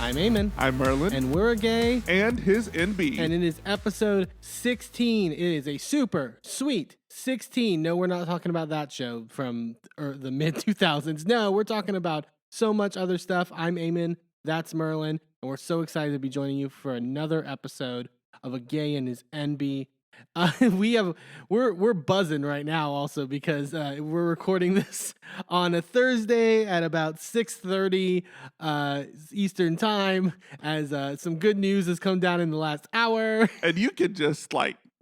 I'm Eamon. I'm Merlin. And we're Gay And His Enby. And it is episode 16. It is a super sweet 16. No, we're not talking about that show from the mid-2000s. No, we're talking about so much other stuff. I'm Eamon. That's Merlin. And we're so excited to be joining you for another episode of A Gay and His Enby. We're buzzing right now also because we're recording this on a Thursday at about 6:30 Eastern time as some good news has come down in the last hour. And you can just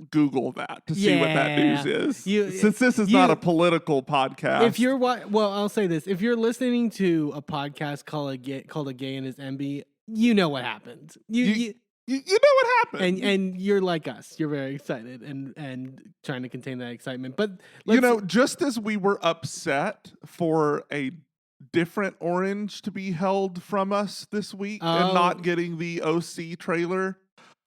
Google that to see what that news is. Since this is not a political podcast. If you're I'll say this. If you're listening to a podcast called A Gay and His Enby, you know what happened. You know what happened. And you're like us. You're very excited and trying to contain that excitement. But just as we were upset for a different orange to be held from us this week and not getting the OC trailer,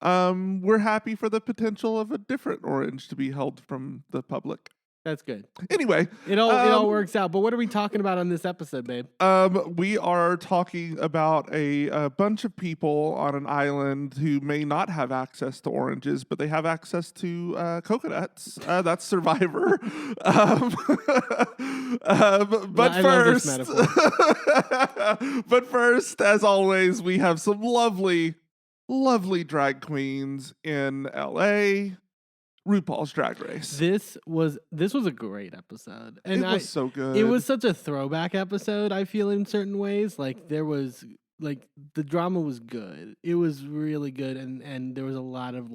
we're happy for the potential of a different orange to be held from the public. That's good. Anyway, it all works out. But what are we talking about on this episode, babe? We are talking about a bunch of people on an island who may not have access to oranges, but they have access to coconuts. That's Survivor. But first, as always, we have some lovely drag queens in LA. RuPaul's Drag Race. This was a great episode, and it was so good. It was such a throwback episode. I feel in certain ways, there was the drama was good. It was really good, and there was a lot of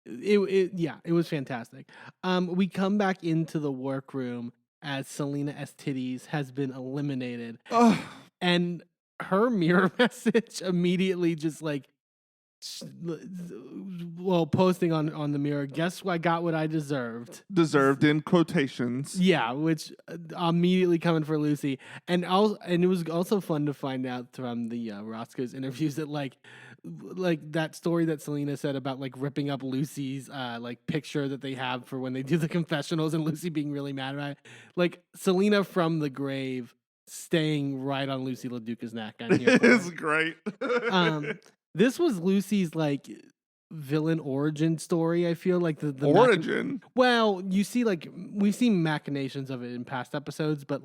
it was fantastic. We come back into the workroom as Selena S. Titties has been eliminated, and her mirror message immediately just posting on the mirror, guess I got what I deserved in quotations, which immediately coming for Lucy. And it was also fun to find out from the Roscoe's interviews that that story that Selena said about ripping up Lucy's picture that they have for when they do the confessionals and Lucy being really mad about it. Selena from the grave staying right on Lucy LaDuca's neck. It is great. This was Lucy's villain origin story. I feel the origin. You see, we've seen machinations of it in past episodes, but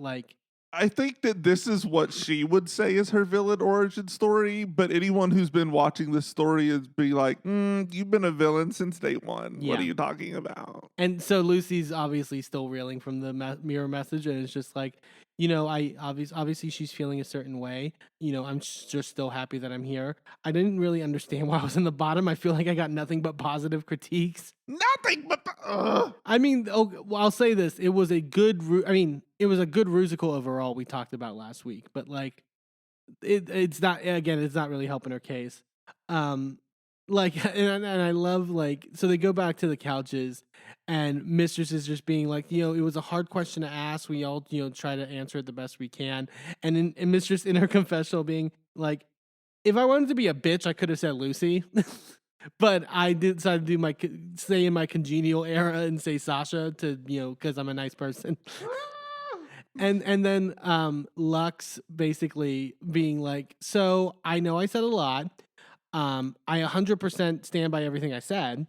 I think that this is what she would say is her villain origin story. But anyone who's been watching this story is be like, "You've been a villain since day one. Yeah. What are you talking about?" And so Lucy's obviously still reeling from the mirror message, and it's just I obviously she's feeling a certain way. I'm just still happy that I'm here. I didn't really understand why I was in the bottom. I feel like I got nothing but positive critiques. Nothing but. I mean, I'll say this: it was a good. It was a good musical overall. We talked about last week, but it's not. Again, it's not really helping her case. And I love so they go back to the couches. And Mistress is just being it was a hard question to ask. We all, try to answer it the best we can. And Mistress in her confessional being if I wanted to be a bitch, I could have said Lucy. But I decided to stay in my congenial era and say Sasha to, because I'm a nice person. And then Lux basically being so I know I said a lot. I 100% stand by everything I said.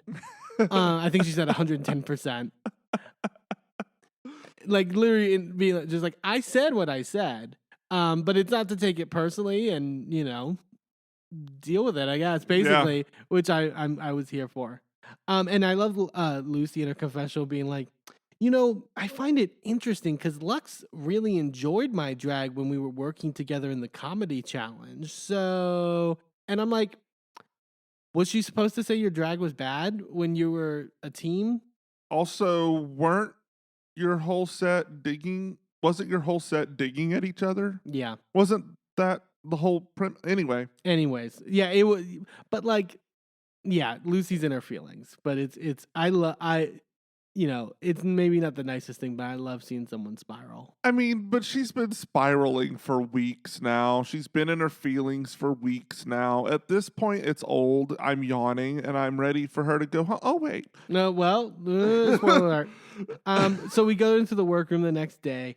I think she said 110%. Literally being just I said what I said, but it's not to take it personally and, deal with it, I guess, basically, which I was here for. And I love Lucy in her confessional being I find it interesting because Lux really enjoyed my drag when we were working together in the comedy challenge. So, and I'm was she supposed to say your drag was bad when you were a team? Also, wasn't your whole set digging at each other? Yeah. Wasn't that the whole Anyways. Yeah, it was, but Lucy's in her feelings, but it's maybe not the nicest thing, but I love seeing someone spiral. But she's been spiraling for weeks now. She's been in her feelings for weeks now. At this point, it's old. I'm yawning, and I'm ready for her to go, oh, wait. No, spoiler alert. So we go into the workroom the next day.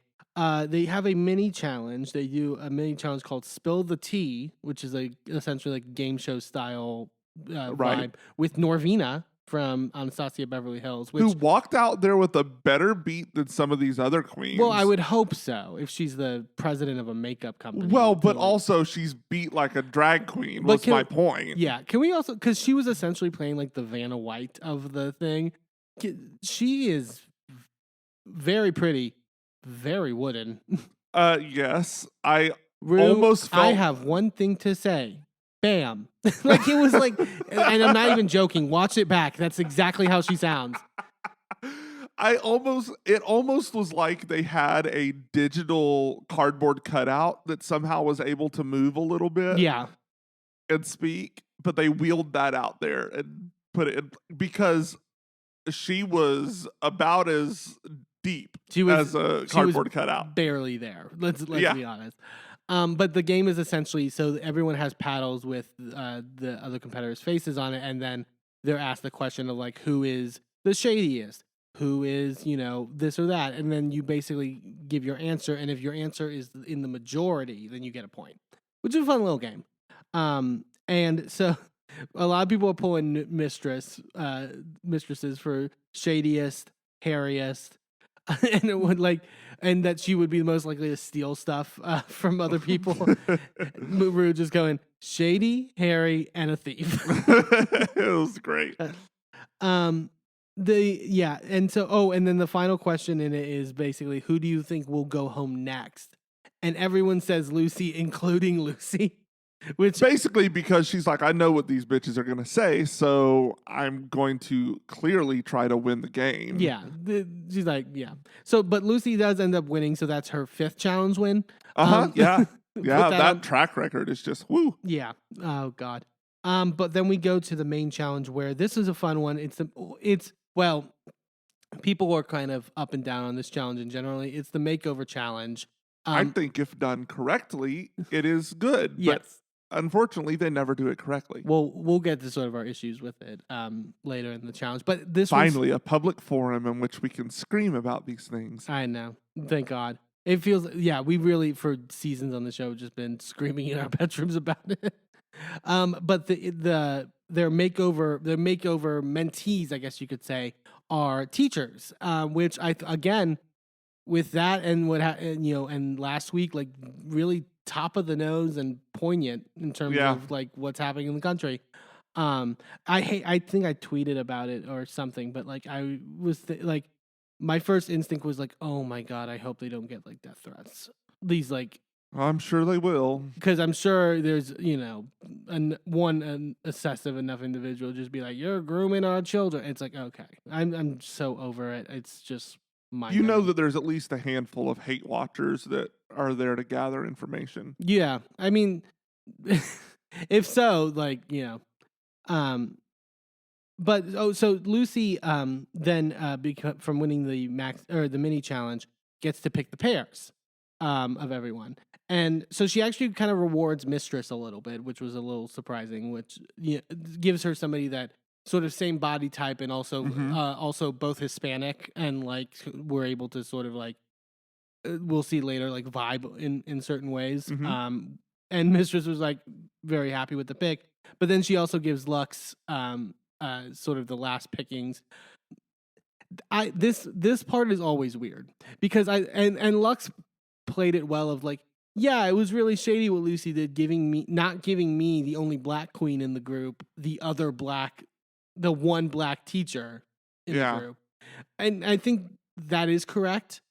They have a mini challenge. They do a mini challenge called Spill the Tea, which is essentially like game show style Right. vibe with Norvina from Anastasia Beverly Hills, Who which walked out there with a better beat than some of these other queens. well, I would hope so if she's the president of a makeup company. Well, but also she's beat like a drag queen, was my point. Yeah. Can we also, because she was essentially playing like the Vanna White of the thing. She is very pretty, very wooden. Yes. I Rue, almost felt... I have one thing to say. Bam. Like it was like, and I'm not even joking. Watch it back. That's exactly how she sounds. It almost was like they had a digital cardboard cutout that somehow was able to move a little bit. Yeah. And speak, but they wheeled that out there and put it in, because she was about as deep as a cardboard cutout. Barely there. Let's be honest. But the game is essentially, so everyone has paddles with the other competitors' faces on it, and then they're asked the question of like, who is the shadiest? Who is, this or that? And then you basically give your answer, and if your answer is in the majority, then you get a point, which is a fun little game. And so a lot of people are pulling mistresses for shadiest, hairiest, and it would and that she would be most likely to steal stuff from other people. Rue just going shady, hairy, and a thief. It was great. And then the final question in it is basically, who do you think will go home next? And everyone says Lucy, including Lucy. Which basically, because she's like, I know what these bitches are going to say, so I'm going to clearly try to win the game. Yeah. She's like, yeah. So, but Lucy does end up winning, so that's her 5th challenge win. Yeah. Yeah, that track record is just, woo. Yeah. Oh, God. But then we go to the main challenge where this is a fun one. Well, people are kind of up and down on this challenge in generally. It's the makeover challenge. I think if done correctly, it is good. Yes. But unfortunately, they never do it correctly. Well, we'll get to sort of our issues with it later in the challenge. But this finally a public forum in which we can scream about these things. I know. Thank God. It feels, we really, for seasons on the show, just been screaming in our bedrooms about it. But their makeover mentees, I guess you could say, are teachers, which again, with that and and last week, like really top of the nose and poignant in terms of like what's happening in the country. I think I tweeted about it or something, but like I was my first instinct was like, oh my God, I hope they don't get like death threats. These like, I'm sure they will, because I'm sure there's one excessive enough individual just be like, you're grooming our children. It's like, okay, I'm so over it. It's just that there's at least a handful of hate watchers that are there to gather information. Yeah, I mean, if so, but so Lucy then from winning the the mini challenge gets to pick the pairs of everyone. And so she actually kind of rewards Mistress a little bit, which was a little surprising, which gives her somebody that sort of same body type and also also both Hispanic and like we're able to sort of like we'll see later like vibe in certain ways. And Mistress was like very happy with the pick, but then she also gives Lux sort of the last pickings. This part is always weird because and Lux played it well of like, yeah, it was really shady what Lucy did, not giving me the only black queen in the group, the one black teacher in the group. And I think that is correct.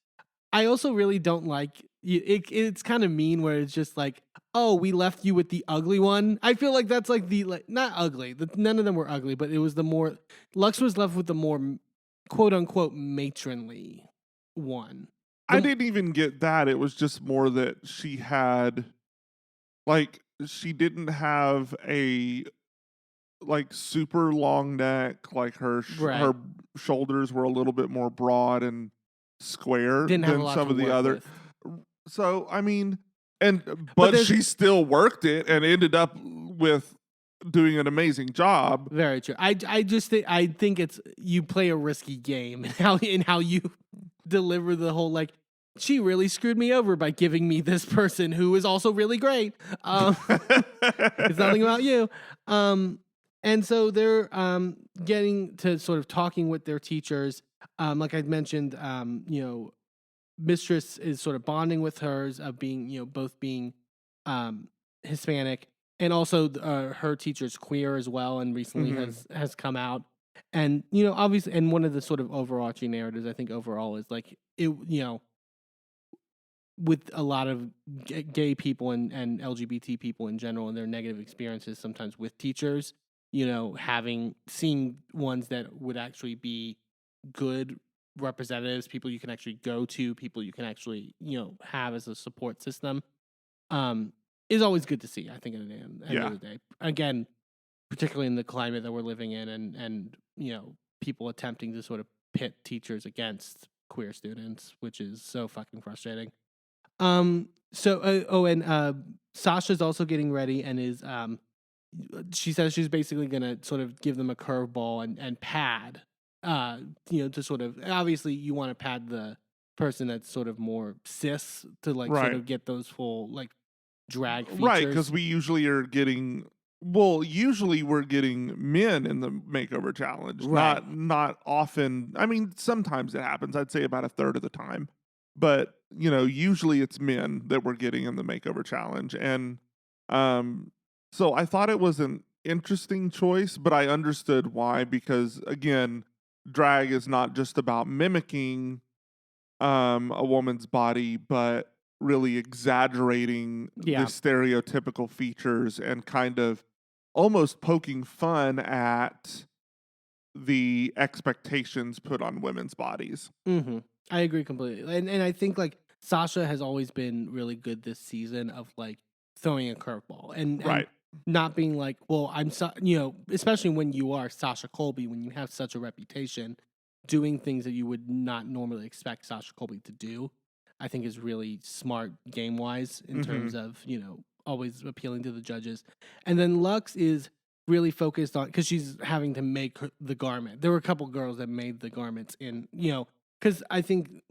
I also really don't like it's kind of mean where it's just like, oh, we left you with the ugly one. I feel like that's like not ugly. None of them were ugly, but it was Lux was left with the more quote unquote matronly one. I didn't even get that. It was just more that she didn't have a like super long neck. Like her shoulders were a little bit more broad and square than some of the other. So I mean, but she still worked it and ended up with doing an amazing job. Very true. I think it's you play a risky game in how you deliver the whole like she really screwed me over by giving me this person who is also really great. It's nothing about you. And so they're getting to sort of talking with their teachers. Like I mentioned, Mistress is sort of bonding with hers of being, both being Hispanic, and also her teacher's queer as well, and recently has come out. And obviously, and one of the sort of overarching narratives I think overall is like it, with a lot of gay people and LGBT people in general and their negative experiences sometimes with teachers, seeing ones that would actually be good representatives, people you can actually go to, people you can actually, have as a support system, is always good to see, I think, at the end of the day. Again, particularly in the climate that we're living in and people attempting to sort of pit teachers against queer students, which is so fucking frustrating. Sasha's also getting ready and is she says she's basically gonna sort of give them a curveball and pad to sort of, obviously you want to pad the person that's sort of more cis to like sort of get those full like drag features. Right, because we usually are getting usually we're getting men in the makeover challenge. Right. Not often. I mean, sometimes it happens. I'd say about a third of the time. But, usually it's men that we're getting in the makeover challenge. And so I thought it was an interesting choice, but I understood why, because again, drag is not just about mimicking a woman's body, but really exaggerating the stereotypical features and kind of almost poking fun at the expectations put on women's bodies. Mm-hmm. I agree completely. And I think like Sasha has always been really good this season of like throwing a curveball and not being like, well, especially when you are Sasha Colby, when you have such a reputation, doing things that you would not normally expect Sasha Colby to do, I think is really smart game wise in terms of, always appealing to the judges. And then Lux is really focused on, because she's having to make the garment. There were a couple girls that made the garments in, because I think,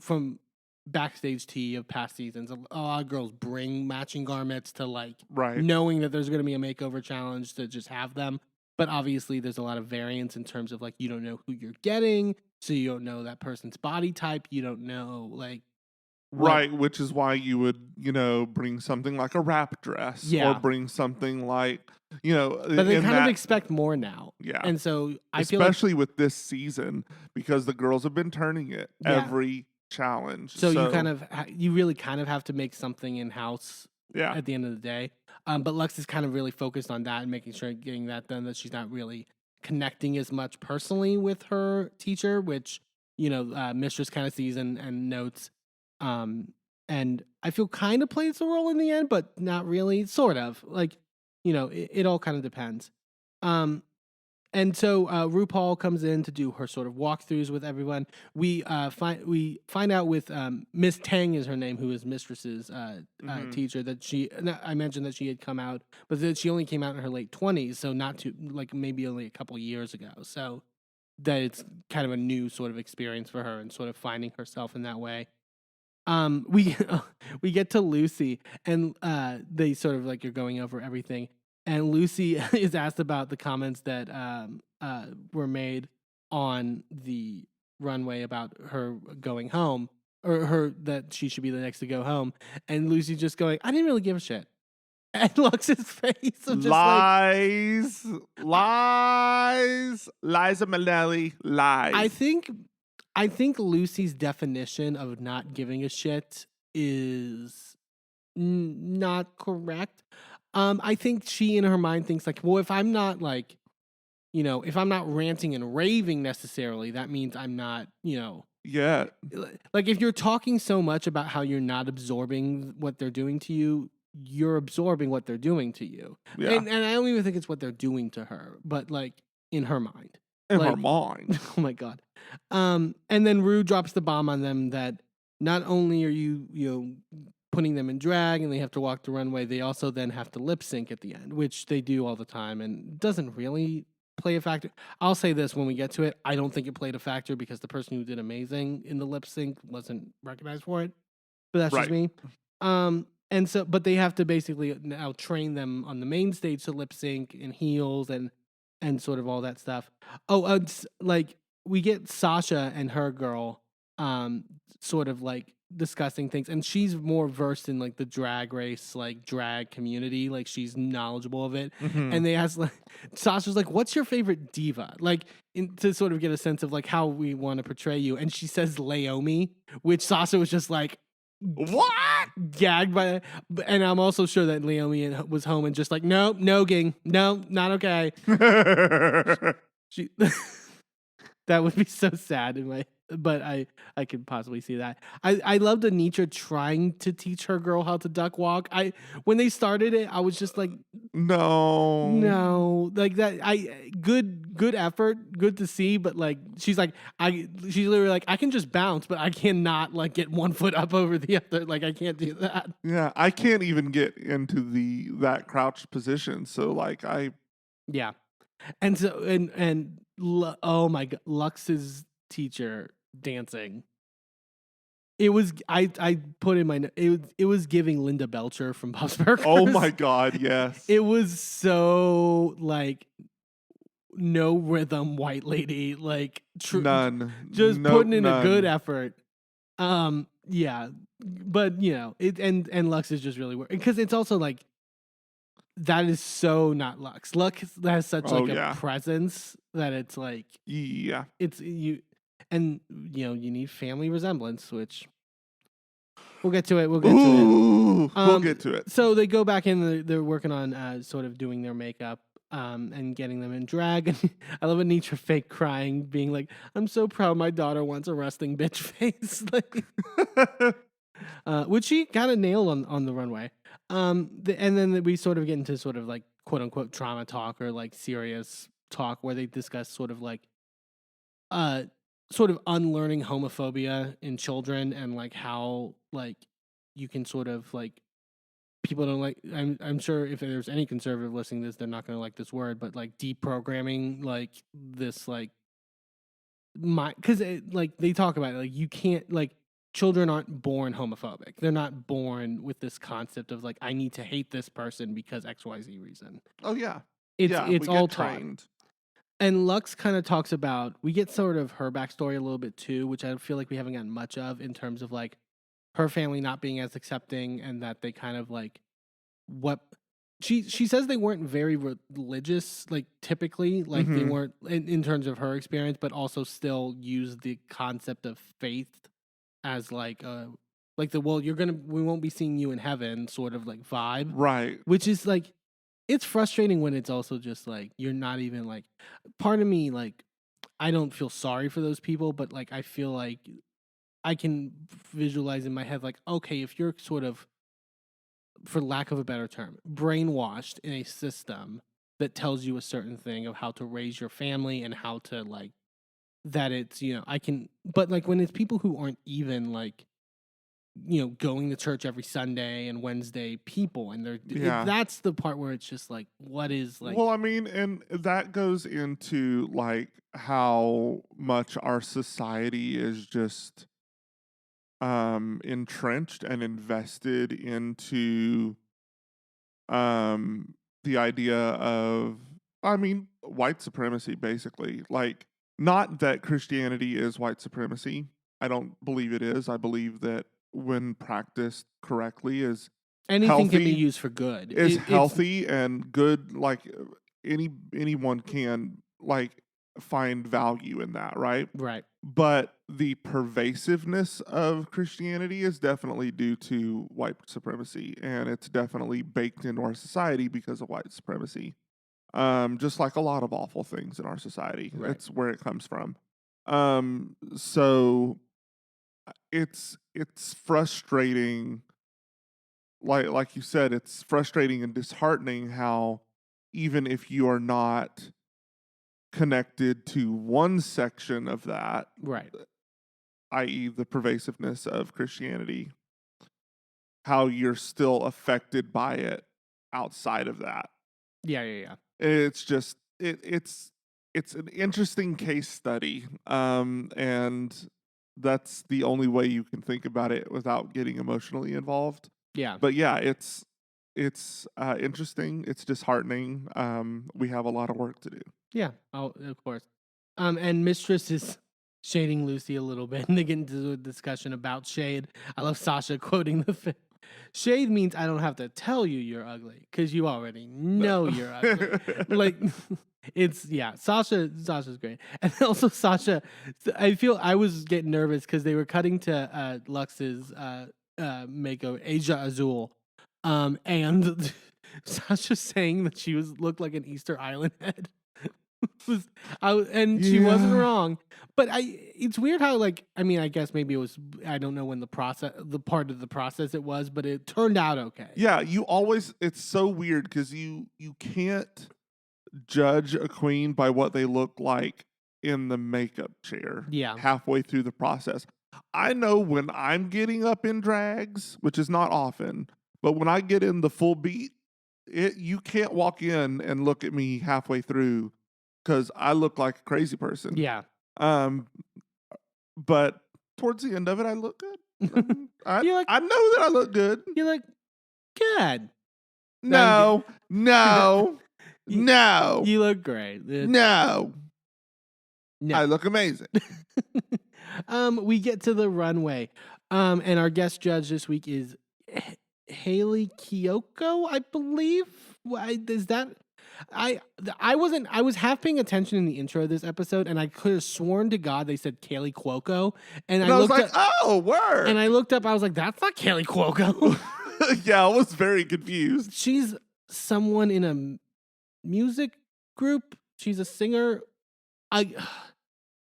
from backstage tea of past seasons, a lot of girls bring matching garments to like knowing that there's going to be a makeover challenge to just have them. But obviously there's a lot of variance in terms of like, you don't know who you're getting. So you don't know that person's body type. You don't know like. Right, which is why you would, bring something like a wrap dress or bring something like, But they kind of expect more now. Yeah. And so I feel especially with this season, because the girls have been turning it every challenge. So you really kind of have to make something in-house at the end of the day. But Lux is kind of really focused on that and making sure getting that done, that she's not really connecting as much personally with her teacher, which, Mistress kind of sees and notes. And I feel kind of plays a role in the end, but not really, sort of. Like, it all kind of depends. And so RuPaul comes in to do her sort of walkthroughs with everyone. We find out with Miss Tang is her name, who is Mistress's teacher, that I mentioned that she had come out, but that she only came out in her late 20s, so not too, like maybe only a couple years ago. So that it's kind of a new sort of experience for her and sort of finding herself in that way. We get to Lucy, and they sort of like are going over everything. And Lucy is asked about the comments that were made on the runway about her going home, or her that she should be the next to go home. And Lucy just going, I didn't really give a shit. And Lux's face of just lies, lies, Liza Minnelli, lies. I think Lucy's definition of not giving a shit is not correct. I think she in her mind thinks like, well, if I'm not like, if I'm not ranting and raving necessarily, that means I'm not, Yeah. Like if you're talking so much about how you're not absorbing what they're doing to you, you're absorbing what they're doing to you. Yeah. And I don't even think it's what they're doing to her, but like in her mind. In her mind. Oh my God. And then Rue drops the bomb on them that not only are you putting them in drag and they have to walk the runway, they also then have to lip sync at the end, which they do all the time and doesn't really play a factor. I'll say this when we get to it. I don't think it played a factor because the person who did amazing in the lip sync wasn't recognized for it. But that's just Right. me. And so, but they have to basically now train them on the main stage to lip sync in heels and sort of all that stuff. Oh, like we get Sasha and her girl, sort of like discussing things, and she's more versed in like the drag race, like drag community, like she's knowledgeable of it. Mhm. And they ask, like, Sasha's like, "What's your favorite diva?" Like to sort of get a sense of like how we want to portray you, and she says Laomi, which Sasha was just like, What? gagged by it. And I'm also sure that Laomi was home and just like, nope, no ging, no, not okay. She, that would be so sad in my, but I could possibly see that. I loved Anitra trying to teach her girl how to duck walk. When they started it, I was just like, no, like that. Good effort, good to see, but like she's literally like, I can just bounce, but I cannot like get one foot up over the other. Like I can't do that. Yeah, I can't even get into that crouched position. So like Yeah. And so oh my god, Lux's teacher dancing. It was I put in my it was giving Linda Belcher from Bob's Burgers. Oh my god, yes. It was so like no rhythm, white lady, like None. just Nope, putting in a none. good effort. Yeah, but you know it, and Lux is just really working because it's also like that is so not Lux. Lux has such like a presence that it's like Yeah. it's you, and you know you need family resemblance, which we'll get to it. We'll get to it. So they go back in. They're working on sort of doing their makeup and getting them in drag. And I love Anitra fake crying, being like, "I'm so proud my daughter wants a resting bitch face," which she kind of nailed on the runway. And then we sort of get into sort of like quote unquote trauma talk or like serious talk where they discuss sort of like sort of unlearning homophobia in children and like how like you can sort of like people don't like I'm sure if there's any conservative listening to this they're not going to like this word, but like deprogramming like this like because like they talk about it, like you can't like children aren't born homophobic. They're not born with this concept of like I need to hate this person because XYZ reason. Oh yeah. It's all trained. And Lux kind of talks about, we get sort of her backstory a little bit too, which I feel like we haven't gotten much of in terms of like her family not being as accepting and that they kind of like what she says they weren't very religious, like typically, like they weren't in terms of her experience, but also still use the concept of faith as like the well, we won't be seeing you in heaven sort of like vibe, right? Which is like it's frustrating when it's also just like you're not even like part of me like I don't feel sorry for those people, but like I feel like I can visualize in my head like okay, if you're sort of, for lack of a better term, brainwashed in a system that tells you a certain thing of how to raise your family and how to like that it's, you know, I can, but like when it's people who aren't even like, you know, going to church every Sunday and Wednesday people, and that's the part where it's just like, what is like. Well, I mean, and that goes into like how much our society is just entrenched and invested into the idea of, I mean, white supremacy, basically. Like, not that Christianity is white supremacy. I don't believe it is. I believe that when practiced correctly is anything can be used for good. Is healthy and good. Like anyone can like find value in that, right? Right. But the pervasiveness of Christianity is definitely due to white supremacy, and it's definitely baked into our society because of white supremacy. Just like a lot of awful things in our society, It's where it comes from. So it's frustrating. Like you said, it's frustrating and disheartening how even if you are not connected to one section of that, right, i.e. the pervasiveness of Christianity, how you're still affected by it outside of that. Yeah. It's just it's it's an interesting case study, and that's the only way you can think about it without getting emotionally involved. Yeah. But yeah, it's interesting. It's disheartening. We have a lot of work to do. Yeah. Oh, of course. And Mistress is shading Lucy a little bit, and they get into a discussion about shade. I love Sasha quoting shade means I don't have to tell you you're ugly because you already know you're ugly. Like, Sasha's great. And also Sasha, I feel I was getting nervous because they were cutting to Lux's makeover, Asia Azul. And Sasha saying that she looked like an Easter Island head. She wasn't wrong, but it's weird how, like, I mean, I guess maybe it was, I don't know when the part of the process it was, but it turned out okay. Yeah, it's so weird because you can't judge a queen by what they look like in the makeup chair. Yeah. Halfway through the process. I know when I'm getting up in drags, which is not often, but when I get in the full beat, you can't walk in and look at me halfway through because I look like a crazy person. Yeah. But towards the end of it, I look good. I know that I look good. You're like, good. No. You look great. No. I look amazing. We get to the runway. And our guest judge this week is Haley Kiyoko, I believe. Is that? I was half paying attention in the intro of this episode, and I could have sworn to God they said Kaylee Cuoco, and I was like, oh, word. And I looked up, I was like, that's not Kaylee Cuoco. Yeah, I was very confused. She's someone in a music group. She's a singer. I'm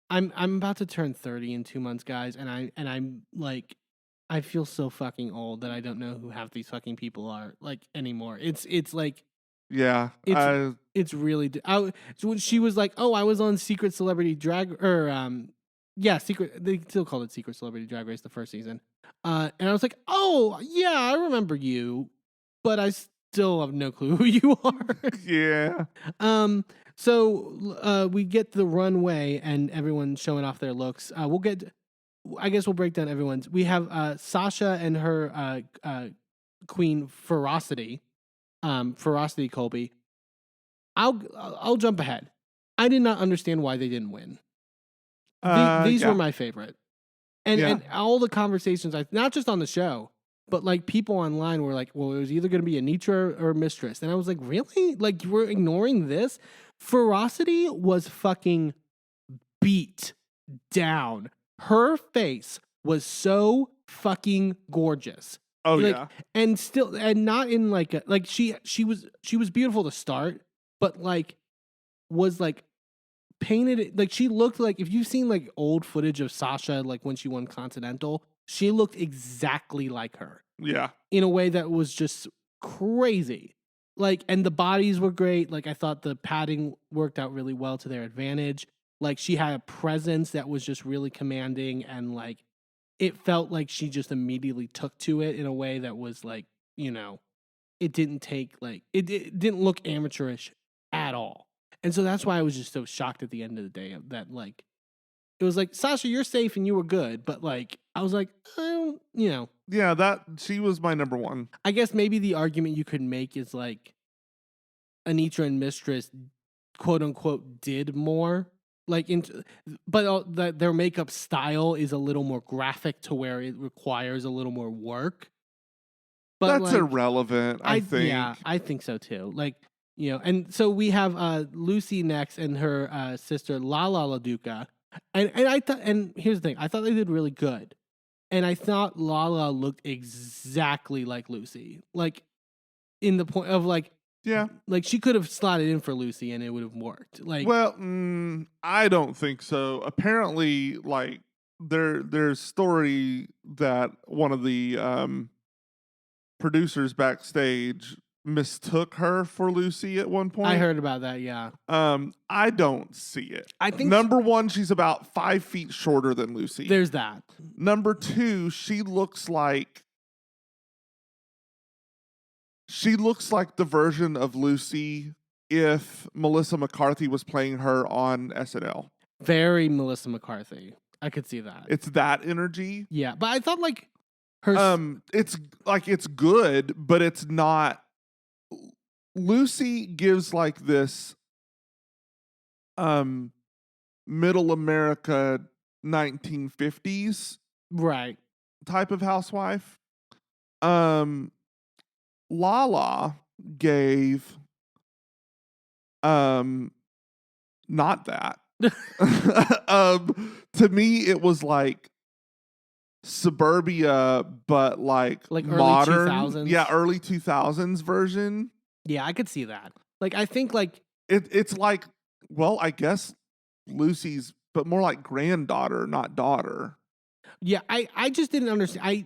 about to turn 30 in 2 months, guys, and I'm like, I feel so fucking old that I don't know who half these fucking people are like anymore. It's like, yeah, it's really. So when she was like, "Oh, I was on Secret Celebrity Drag," or Secret. They still called it Secret Celebrity Drag Race the first season, and I was like, "Oh, yeah, I remember you," but I still have no clue who you are. Yeah. So we get the runway and everyone showing off their looks. I guess we'll break down everyone's. We have Sasha and her queen Ferocity. Ferocity Colby. I'll jump ahead. I did not understand why they didn't win. These were my favorite, and all the conversations, not just on the show, but like people online were like, "Well, it was either going to be Anitra or Mistress," and I was like, "Really? Like you were ignoring this?" Ferocity was fucking beat down. Her face was so fucking gorgeous. Oh, like, yeah. And not in like she was beautiful to start, but like was like painted, like she looked like, if you've seen like old footage of Sasha, like when she won Continental, she looked exactly like her. Yeah. In a way that was just crazy. Like, and the bodies were great. Like, I thought the padding worked out really well to their advantage. Like, she had a presence that was just really commanding, and like it felt like she just immediately took to it in a way that was like, it didn't take like, it didn't look amateurish at all. And so that's why I was just so shocked at the end of the day that like, it was like, Sasha, you're safe and you were good. But like, I was like, Yeah, that she was my number one. I guess maybe the argument you could make is like, Anitra and Mistress, quote unquote, did more. Like, but their makeup style is a little more graphic to where it requires a little more work. But that's like, irrelevant, I think. Yeah, I think so too. Like, and so we have Lucy next and her sister Lala LaDuca. And I thought, and here's the thing, I thought they did really good. And I thought Lala looked exactly like Lucy. Like, in the point of like, yeah, like she could have slotted in for Lucy and it would have worked. Like, well, I don't think so. Apparently, like there's story that one of the producers backstage mistook her for Lucy at one point. I heard about that. Yeah. I don't see it. I think number one, she's about 5 feet shorter than Lucy. There's that. Number two, she looks like the version of Lucy if Melissa McCarthy was playing her on SNL. Very Melissa McCarthy. I could see that. It's that energy. Yeah, but I thought like her. It's good, but it's not. Lucy gives like this middle America 1950s Right. type of housewife. Lala gave not that. To me it was like suburbia, but like modern, early 2000s. yeah, early 2000s version. Yeah, I could see that. Like I think like it's like, well, I guess Lucy's, but more like granddaughter, not daughter. yeah, I just didn't understand.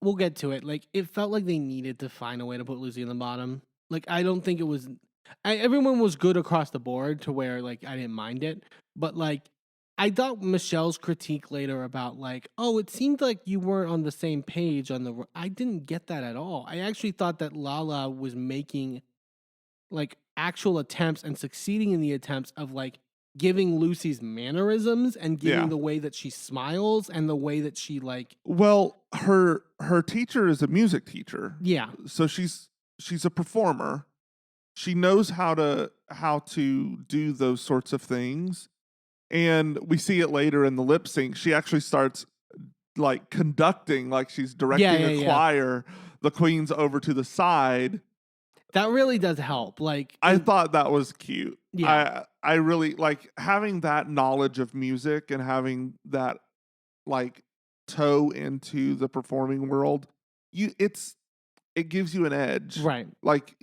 We'll get to it. Like it felt like they needed to find a way to put Lucy in the bottom. Like I don't think it was. Everyone was good across the board to where like I didn't mind it, but like I thought Michelle's critique later about like, oh, it seemed like you weren't on the same page on the. I didn't get that at all. I actually thought that Lala was making like actual attempts and succeeding in the attempts of like giving Lucy's mannerisms and giving Yeah. the way that she smiles and the way that she like. Well, her teacher is a music teacher. Yeah. So she's a performer. She knows how to do those sorts of things. And we see it later in the lip sync. She actually starts like conducting, like she's directing a choir, the queens over to the side. That really does help. Like I thought that was cute. Yeah. I really like having that knowledge of music and having that like toe into the performing world. It gives you an edge. Right. Like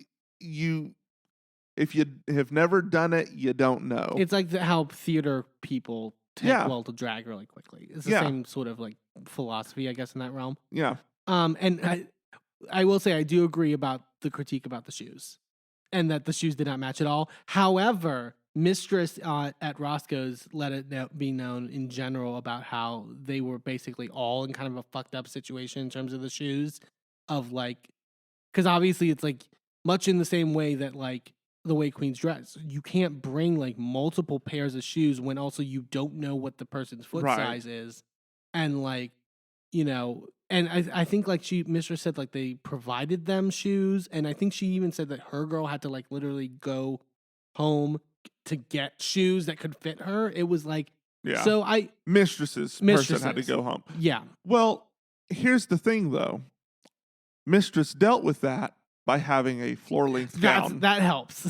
if you have never done it, you don't know. It's like how theater people take well to drag really quickly. It's the same sort of like philosophy, I guess, in that realm. Yeah. And I will say I do agree about the critique about the shoes and that the shoes did not match at all. However, Mistress at Roscoe's let it be known in general about how they were basically all in kind of a fucked up situation in terms of the shoes of like, because obviously it's like much in the same way that like the way queens dress. You can't bring like multiple pairs of shoes when also you don't know what the person's foot size is. And like, you know, and I think like Mistress said like they provided them shoes. And I think she even said that her girl had to like literally go home to get shoes that could fit her. It was like, so Mistress's person had to go home. Yeah. Well, here's the thing though. Mistress dealt with that by having a floor-length gown. That helps.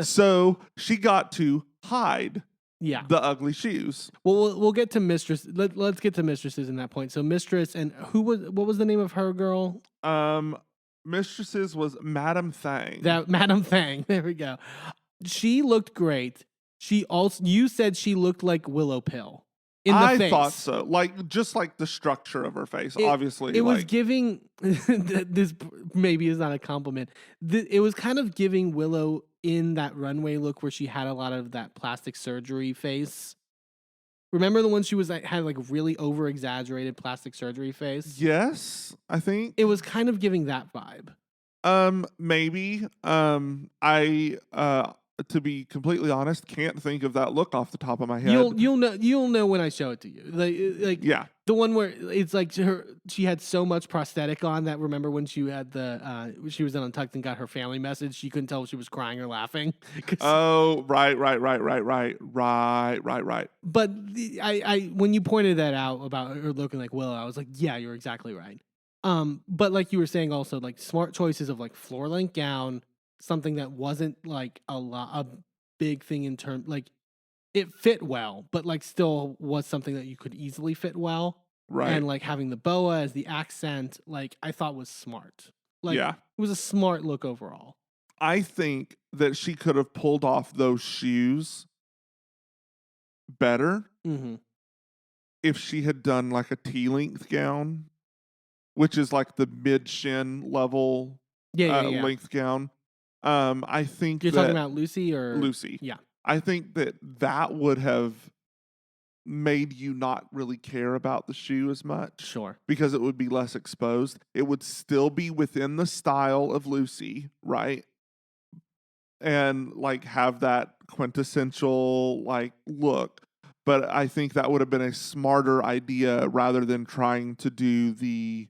So she got to hide the ugly shoes. Well, we'll get to Mistress. Let's get to Mistresses in that point. So Mistress, and what was the name of her girl? Mistresses was Madame Thang. Madame Thang. There we go. She looked great. You said she looked like Willow Pill. I thought so. Like, just like the structure of her face, obviously. It was giving, this maybe is not a compliment. It was kind of giving Willow in that runway look where she had a lot of that plastic surgery face. Remember the one she was had like really over exaggerated plastic surgery face? Yes, I think. It was kind of giving that vibe. Maybe. To be completely honest, can't think of that look off the top of my head. You'll know when I show it to you. Like the one where it's like she had so much prosthetic on that. Remember when she had she was in Untucked and got her family message? She couldn't tell if she was crying or laughing. Oh, right. But I when you pointed that out about her looking like Willow, I was like, yeah, you're exactly right. But like you were saying, also like smart choices of like floor length gown. Something that wasn't like a big thing in terms like it fit well, but like still was something that you could easily fit well. Right. And like having the boa as the accent, like I thought was smart. Like it was a smart look overall. I think that she could have pulled off those shoes better if she had done like a T-length gown, which is like the mid-shin level length gown. I think you're talking about Lucy or Lucy. Yeah. I think that would have made you not really care about the shoe as much. Sure. Because it would be less exposed. It would still be within the style of Lucy, right? and like have that quintessential like look. But I think that would have been a smarter idea rather than trying to do the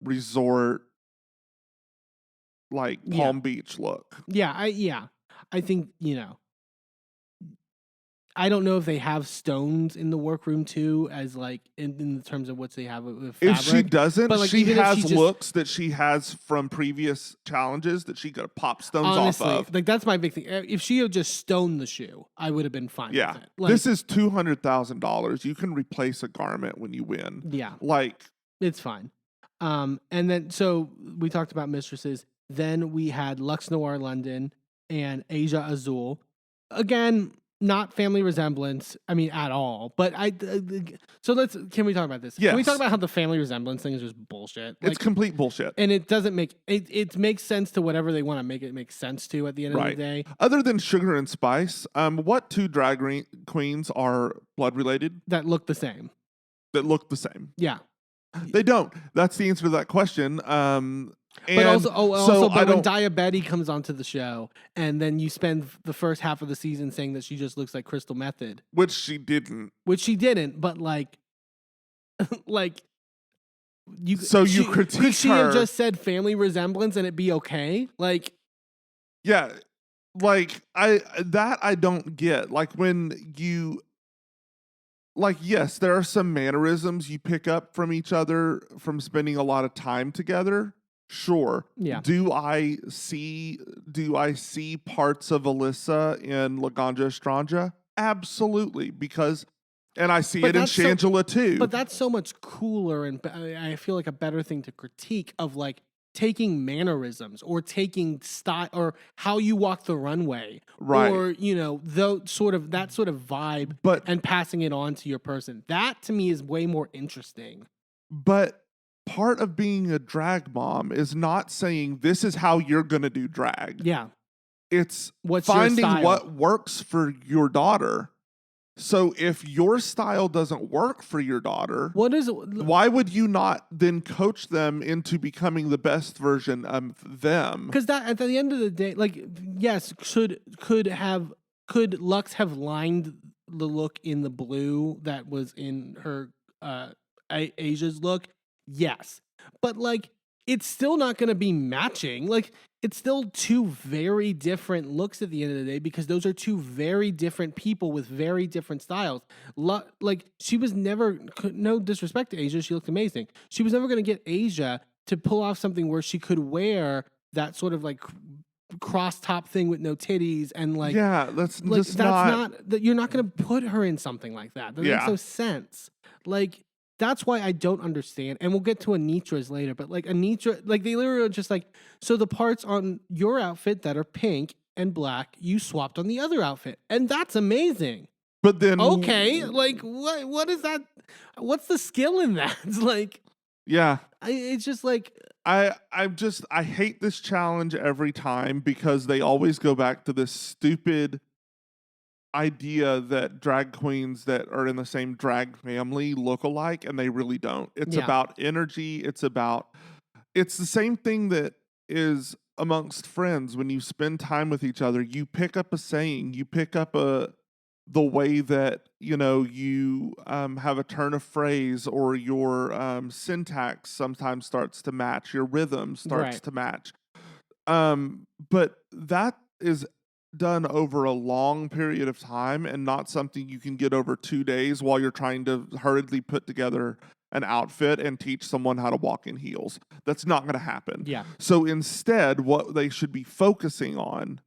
resort like Palm Beach look. Yeah, I think, I don't know if they have stones in the workroom too, as like in terms of what they have with fabric. If she doesn't, but like, she has just, looks that she has from previous challenges that she could pop stones honestly, off of. Like that's my big thing. If she had just stoned the shoe, I would have been fine with it. Like, this is $200,000. You can replace a garment when you win. Yeah, like it's fine. And then so we talked about mistresses. Then we had Lux Noir London and Asia Azul. Again, not family resemblance. I mean, at all. But so can we talk about this? Yes. Can we talk about how the family resemblance thing is just bullshit? It's complete bullshit. And it doesn't make it makes sense to whatever they want to make it make sense to at the end of the day. Other than Sugar and Spice, what two drag queens are blood related? That look the same. Yeah. They don't. That's the answer to that question. But also, when Diabetes comes onto the show, and then you spend the first half of the season saying that she just looks like Crystal Method, which she didn't. But like, you critique could she her. have just said family resemblance and it be okay? Like, yeah, like I don't get. Like when you. Like, yes, there are some mannerisms you pick up from each other from spending a lot of time together. Sure. Yeah. Do I see parts of Alyssa in Laganja Estranja? Absolutely. And I see it in Shangela too. But that's so much cooler, and I feel like a better thing to critique of like taking mannerisms or taking style or how you walk the runway, right? Or that sort of vibe, and passing it on to your person. That to me is way more interesting. But part of being a drag mom is not saying this is how you're going to do drag. Yeah, it's finding what works for your daughter. So if your style doesn't work for your daughter, why would you not then coach them into becoming the best version of them? Because that at the end of the day, like, yes, could Lux have lined the look in the blue that was in her Asia's look? Yes, but like it's still not going to be matching. Like, it's still two very different looks at the end of the day because those are two very different people with very different styles. Like, she was never, no disrespect to Asia, she looked amazing. She was never going to get Asia to pull off something where she could wear that sort of like cross top thing with no titties and like, that's not you're not going to put her in something like that. That makes no sense. Like, that's why I don't understand. And we'll get to Anitra's later, but like Anitra, like they literally are just like, so the parts on your outfit that are pink and black, you swapped on the other outfit. And that's amazing. But then okay, like what is that? What's the skill in that? It's like, it's just like I hate this challenge every time because they always go back to this stupid idea that drag queens that are in the same drag family look alike, and they really don't. It's about energy. It's the same thing that is amongst friends. When you spend time with each other, you pick up a saying, you pick up the way that you have a turn of phrase, or your syntax sometimes starts to match, your rhythm starts to match. But that is done over a long period of time and not something you can get over 2 days while you're trying to hurriedly put together an outfit and teach someone how to walk in heels. That's not going to happen. Yeah. So instead, what they should be focusing on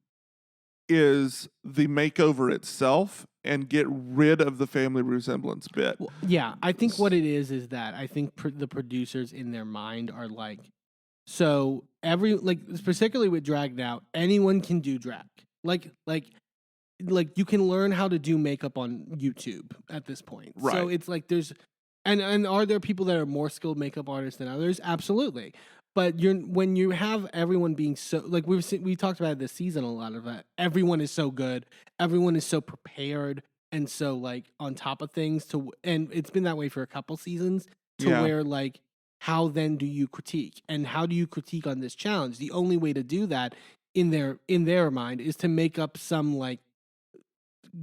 is the makeover itself and get rid of the family resemblance bit. Well, yeah, I think what it is that I think the producers in their mind are like, so particularly with drag now, anyone can do drag. Like you can learn how to do makeup on YouTube at this point. Right. So it's like there's, and are there people that are more skilled makeup artists than others? Absolutely. But when you have everyone being so, like we talked about it this season a lot of it. Everyone is so good. Everyone is so prepared and so like on top of things and it's been that way for a couple seasons where like, how then do you critique? And how do you critique on this challenge? The only way to do that in their mind is to make up some like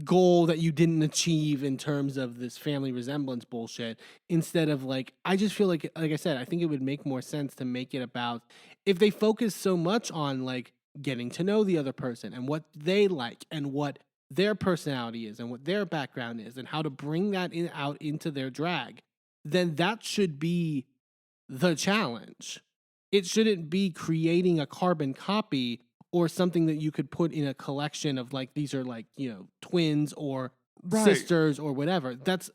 goal that you didn't achieve in terms of this family resemblance bullshit, instead of like, I just feel like I said, I think it would make more sense to make it about, if they focus so much on like getting to know the other person and what they like and what their personality is and what their background is and how to bring that out into their drag, then that should be the challenge. It shouldn't be creating a carbon copy or something that you could put in a collection of like, these are like, twins or sisters or whatever. That's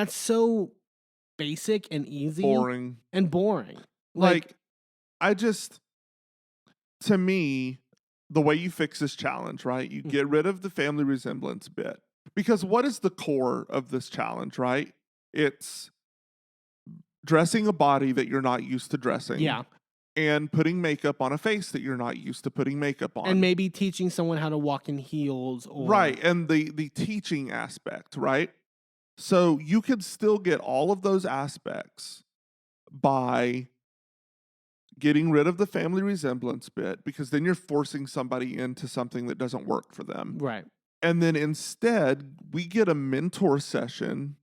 so basic and easy. Boring. And boring. Like to me, the way you fix this challenge, right? You get rid of the family resemblance bit. Because what is the core of this challenge, right? It's dressing a body that you're not used to dressing. Yeah. And putting makeup on a face that you're not used to putting makeup on. And maybe teaching someone how to walk in heels or right, and the teaching aspect, right? So you could still get all of those aspects by getting rid of the family resemblance bit, because then you're forcing somebody into something that doesn't work for them. Right. And then instead, we get a mentor session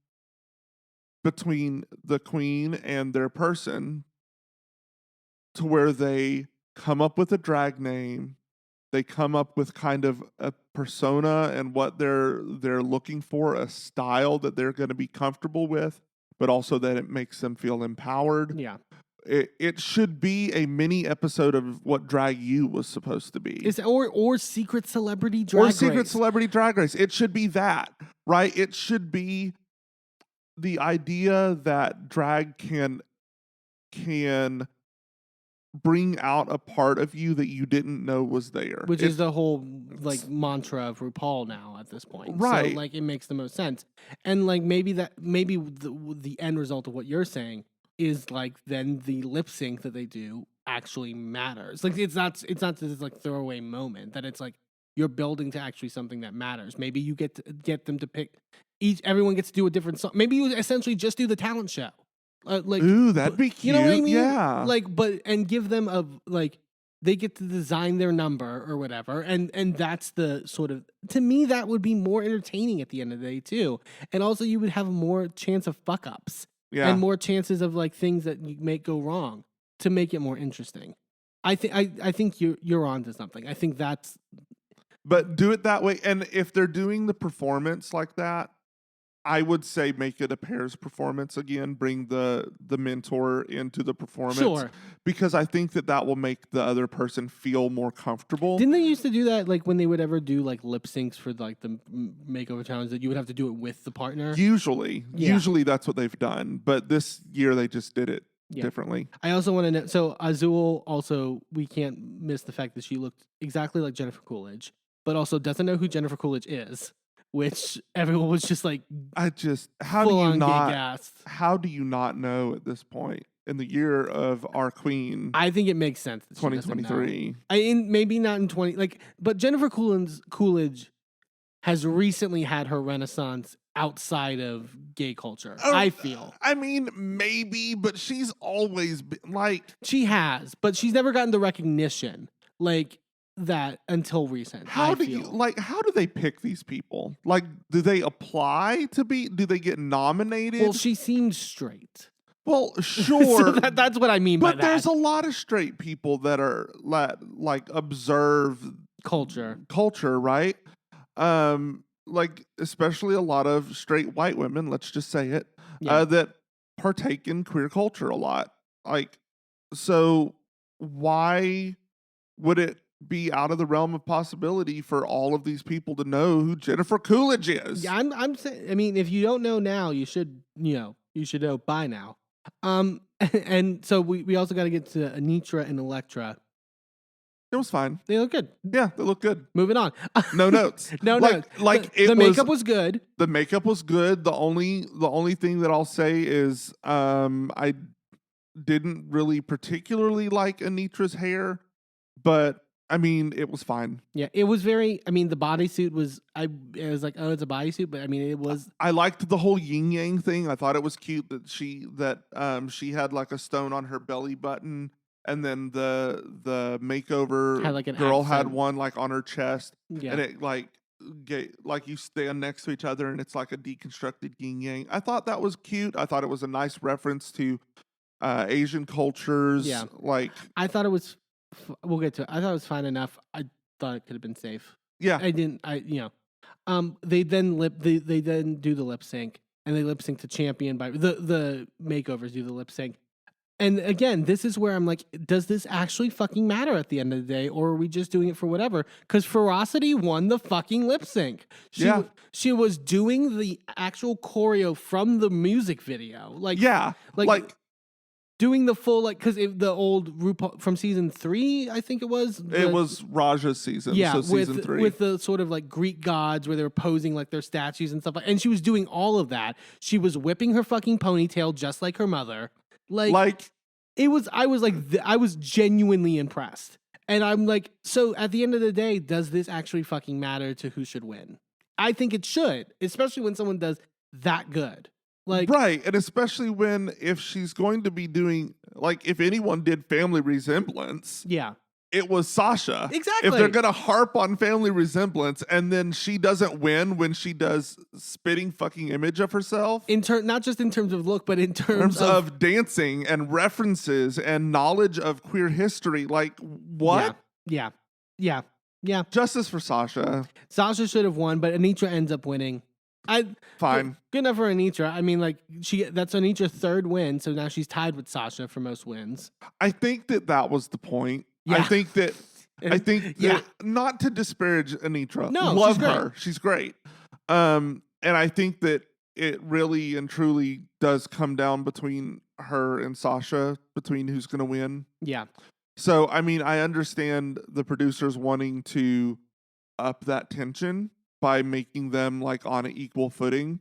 between the queen and their person, to where they come up with a drag name, they come up with kind of a persona and what they're looking for, a style that they're going to be comfortable with, but also that it makes them feel empowered. Yeah. It should be a mini episode of what Drag U was supposed to be. Or Secret Celebrity Drag Race. Or Secret Celebrity Drag Race. It should be that, right? It should be the idea that drag can bring out a part of you that you didn't know was there. Which is the whole like mantra of RuPaul now at this point. Right. So like it makes the most sense. And like maybe the end result of what you're saying is like then the lip sync that they do actually matters. Like it's not this like throwaway moment, that it's like you're building to actually something that matters. Maybe you get them to pick everyone gets to do a different song. Maybe you essentially just do the talent show. Ooh, that'd be cute. You know what I mean? Yeah. Like, and give them they get to design their number or whatever, and that's the sort of, to me, that would be more entertaining at the end of the day too. And also, you would have more chance of fuck ups, and more chances of like things that you may go wrong to make it more interesting. I think you're onto something. I think that's. But do it that way, and if they're doing the performance like that, I would say make it a pairs performance again. Bring the mentor into the performance. Sure. Because I think that will make the other person feel more comfortable. Didn't they used to do that, like when they would ever do like lip syncs for like the makeover challenge, that you would have to do it with the partner? Usually that's what they've done. But this year they just did it differently. I also want to know. So Azul, also, we can't miss the fact that she looked exactly like Jennifer Coolidge, but also doesn't know who Jennifer Coolidge is. Which everyone was just like, how do you not know at this point in the year of our queen? I think it makes sense. 2023. Maybe not in 20, but Jennifer Coolidge has recently had her renaissance outside of gay culture. I feel. I mean, maybe, but she's always been like, she has, but she's never gotten the recognition like that until recent. How do they pick these people? Like, do they apply to be? Do they get nominated? Well, she seems straight. Well, sure. So that's what I mean by that. But there's a lot of straight people that are like observe culture, right? Like especially a lot of straight white women. Let's just say it that partake in queer culture a lot. Like, so why would it be out of the realm of possibility for all of these people to know who Jennifer Coolidge is? Yeah, I'm saying. I mean, if you don't know now, you should know by now. And so we also got to get to Anitra and Electra. It was fine. They look good. Yeah, they look good. Moving on. No notes. No notes. The makeup was good. The makeup was good. The only thing that I'll say is I didn't really particularly like Anitra's hair, but I mean, it was fine. Yeah, it was very. I mean, the bodysuit was. I was like, oh, it's a bodysuit, but I mean, it was. I liked the whole yin yang thing. I thought it was cute that she had like a stone on her belly button, and then the makeover Had, like, an girl had accent. one like on her chest, Yeah. and it like like you stand next to each other and it's like a deconstructed yin yang. I thought that was cute. I thought it was a nice reference to Asian cultures. Yeah. Like I thought it was. We'll get to it. I thought it was fine enough. I thought it could have been safe. yeah, I didn't. They then They then do the lip sync, and they lip sync to Champion by the makeovers do the lip sync. And again, this is where I'm like, does this actually fucking matter at the end of the day, or are we just doing it for whatever? Because Ferocity won the fucking lip sync. She was doing the actual choreo from the music video, like doing the full because the old RuPaul from season 3, I think it was. It was Raja's season. Yeah, so season 3 with the sort of like Greek gods where they were posing like their statues and stuff, and she was doing all of that. She was whipping her fucking ponytail just like her mother. Like it was. I was like, I was genuinely impressed, and I'm like, so at the end of the day, does this actually fucking matter to who should win? I think it should, especially when someone does that good. Like, right, and especially when if she's going to be doing like if anyone did Family Resemblance, yeah, it was Sasha. Exactly. If they're gonna harp on Family Resemblance and then she doesn't win when she does spitting fucking image of herself, not just in terms of look, but in terms of dancing and references and knowledge of queer history, like what? Yeah. Justice for Sasha. Sasha should have won, but Anitra ends up winning. Fine. Good enough for Anitra. I mean, like that's Anitra's third win, so now she's tied with Sasha for most wins. I think that was the point. Yeah. I think that not to disparage Anitra. No, love her. She's great. And I think that it really and truly does come down between her and Sasha, between who's going to win. Yeah. So, I mean, I understand the producers wanting to up that tension by making them like on an equal footing.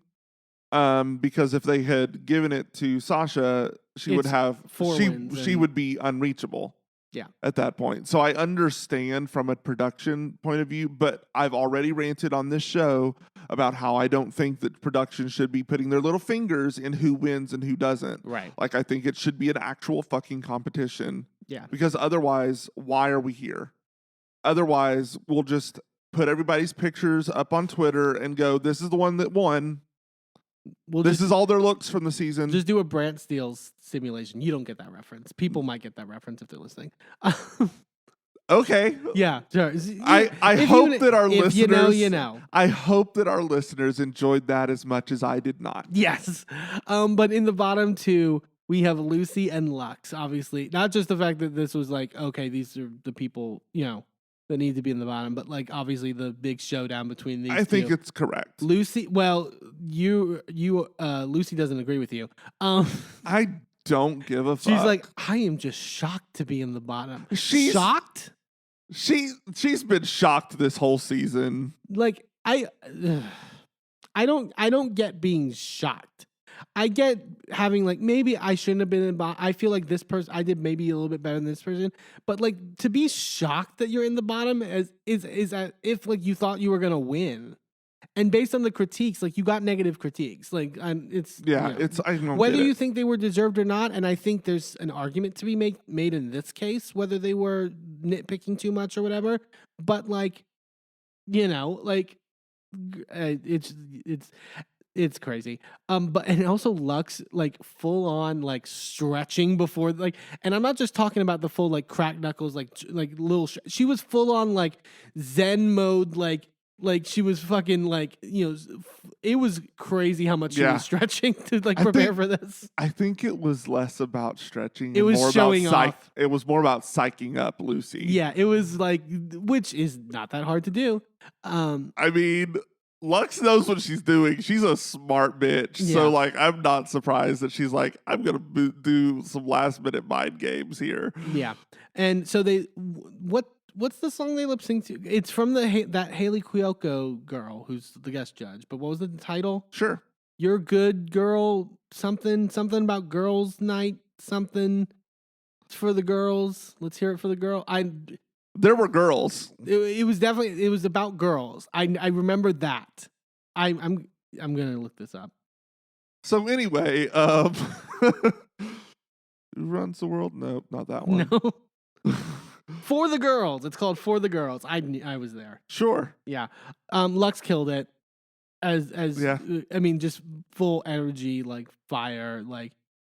Because if they had given it to Sasha, she would have 4 wins. She would be unreachable. Yeah. At that point. So I understand from a production point of view, but I've already ranted on this show about how I don't think that production should be putting their little fingers in who wins and who doesn't. Right. Like I think it should be an actual fucking competition. Yeah. Because otherwise, why are we here? Otherwise, we'll just put everybody's pictures up on Twitter and go, this is the one that won. This is all their looks from the season. Just do a Brant Steele's simulation. You don't get that reference. People might get that reference if they're listening. Okay. Yeah, sure. I hope that our listeners, you know. I hope that our listeners enjoyed that as much as I did not. Yes. But in the bottom 2, we have Lucy and Lux, obviously. Not just the fact that this was like, okay, these are the people, that need to be in the bottom, but like obviously the big showdown between these two. I think it's correct. Lucy, well, Lucy doesn't agree with you. I don't give a fuck. She's like, I am just shocked to be in the bottom. She's shocked? She's been shocked this whole season. Like I don't get being shocked. I get having like maybe I shouldn't have been in the bottom. I feel like this person I did maybe a little bit better than this person, but like to be shocked that you're in the bottom is if like you thought you were gonna win, and based on the critiques, like you got negative critiques. Like it's I don't whether get you it. think they were deserved or not, and I think there's an argument to be made in this case whether they were nitpicking too much or whatever. But like, like it's crazy. But and also Lux like full on like stretching before like, and I'm not just talking about the full like crack knuckles like little. She was full on like Zen mode like she was fucking like it was crazy how much she was stretching to like prepare for this. I think it was less about stretching. It was more showing off. It was more about psyching up Lucy. Yeah, it was like, which is not that hard to do. I mean, Lux knows what she's doing. She's a smart bitch. Yeah. So, like, I'm not surprised that she's like, I'm going to do some last minute mind games here. Yeah. And so what's the song they lip sync to? It's from that Haley Kiyoko girl who's the guest judge. But what was the title? Sure. You're good girl, something about girls' night, something for the girls. Let's hear it for the girl. There were girls. It was about girls. I remember that. I'm gonna look this up. So anyway, Who Runs the World? Nope, not that one. No. For the Girls. It's called For the Girls. I was there. Sure. Yeah. Lux killed it. As Yeah. I mean, just full energy, like fire. Like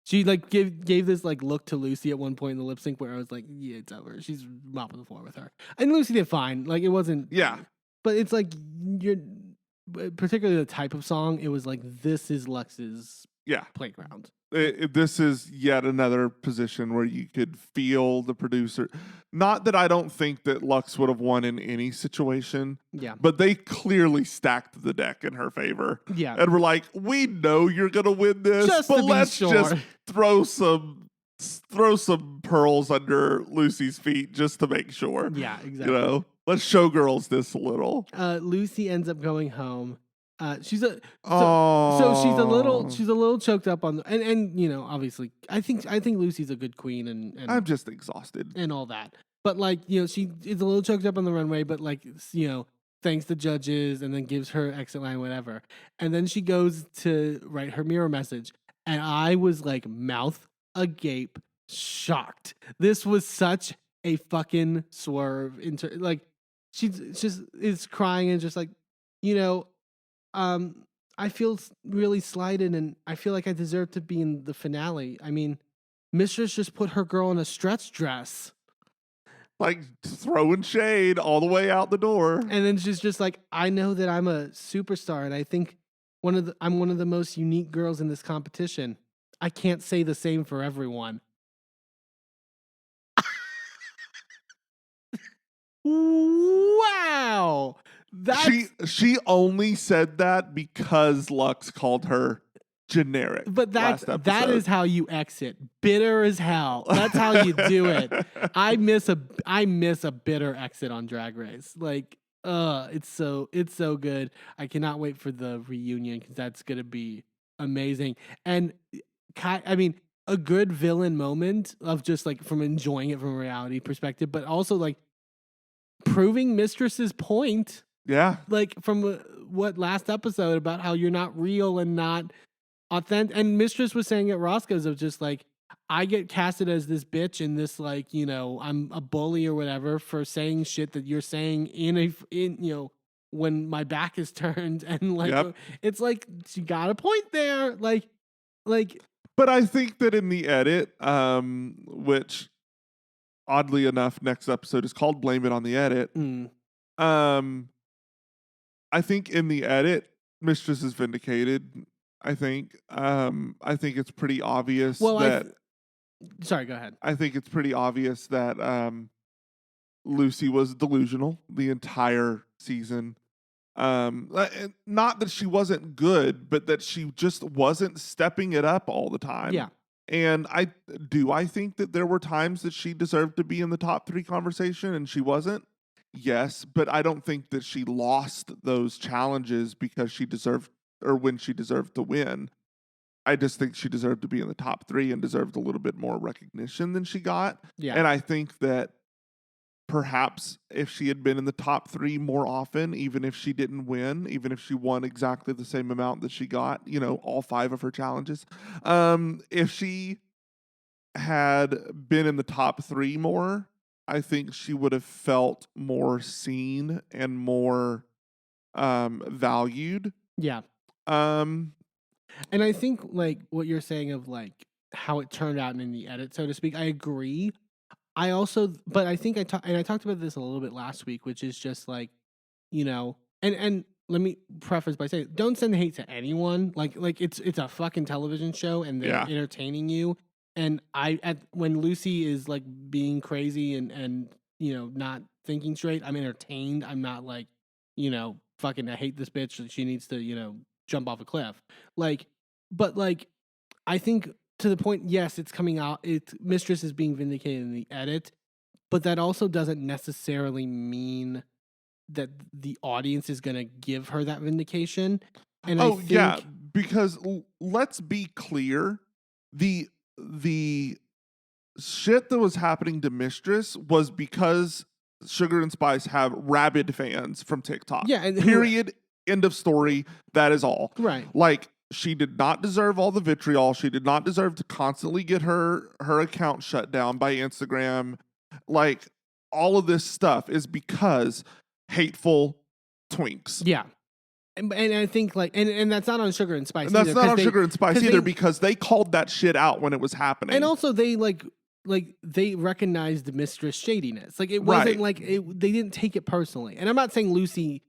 she like gave this like look to Lucy at one point in the lip sync where I was like, yeah, it's over. She's mopping the floor with her. And Lucy did fine. Like it wasn't. Yeah. But it's like you're particularly the type of song. It was like this is Lux's playground. This is yet another position where you could feel the producer. Not that I don't think that Lux would have won in any situation. Yeah. But they clearly stacked the deck in her favor. Yeah. And we're like, we know you're going to win this, just but let's just throw some pearls under Lucy's feet just to make sure. Yeah, exactly. You know, let's showgirls this a little. Lucy ends up going home. So she's a little choked up on and you know, obviously I think Lucy's a good queen and I'm just exhausted and all that. But like, you know, she is a little choked up on the runway, but like, you know, thanks the judges and then gives her exit line, whatever. And then she goes to write her mirror message. And I was like mouth agape, shocked. This was such a fucking swerve into like she just is crying and just like, you know, I feel really slighted and I feel like I deserve to be in the finale. I mean, Mistress just put her girl in a stretch dress. Like throwing shade all the way out the door. And then she's just like, I know that I'm a superstar and I think I'm one of the most unique girls in this competition. I can't say the same for everyone. Wow. She only said that because Lux called her generic. But that is how you exit. Bitter as hell. That's how you do it. I miss a bitter exit on Drag Race. Like, it's so good. I cannot wait for the reunion because that's gonna be amazing. And I mean, a good villain moment of just like from enjoying it from a reality perspective, but also like proving Mistress's point. Yeah. Like from what last episode about how you're not real and not authentic. And Mistress was saying at Roscoe's of just like, I get casted as this bitch and this like, you know, I'm a bully or whatever for saying shit that you're saying in you know, when my back is turned. And like, It's like, she got a point there. Like. But I think that in the edit, which oddly enough, next episode is called Blame It on the Edit. I think in the edit, Mistress is vindicated. I think it's pretty obvious that. Sorry, go ahead. I think it's pretty obvious that Lucy was delusional the entire season. Not that she wasn't good, but that she just wasn't stepping it up all the time. Yeah. And I think that there were times that she deserved to be in the top 3 conversation and she wasn't. Yes, but I don't think that she lost those challenges because she deserved or when she deserved to win. I just think she deserved to be in the top 3 and deserved a little bit more recognition than she got. Yeah. And I think that perhaps if she had been in the top 3 more often, even if she didn't win, even if she won exactly the same amount that she got, you know, all 5 of her challenges, if she had been in the top 3 more, I think she would have felt more seen and more valued. Yeah. And I think like what you're saying of like how it turned out in the edit, so to speak, I agree. I also, but I think I talked about this a little bit last week, which is just like, you know, and let me preface by saying, don't send hate to anyone. Like it's a fucking television show and they're entertaining you. And when Lucy is like being crazy and you know not thinking straight, I'm entertained. I'm not like, you know, fucking I hate this bitch. She needs to, you know, jump off a cliff. Like, but like, I think to the point, yes, it's coming out. Mistress is being vindicated in the edit, but that also doesn't necessarily mean that the audience is going to give her that vindication. And I think, because let's be clear, the shit that was happening to Mistress was because Sugar and Spice have rabid fans from TikTok. Yeah, and period. End of story. That is all. Right. Like she did not deserve all the vitriol. She did not deserve to constantly get her account shut down by Instagram. Like, all of this stuff is because hateful twinks. Yeah. And I think like and that's not on Sugar and Spice. And that's either, not on Sugar and Spice either, because they called that shit out when it was happening. And also they they recognized Mistress shadiness. Like, it wasn't like they didn't take it personally. And I'm not saying Lucy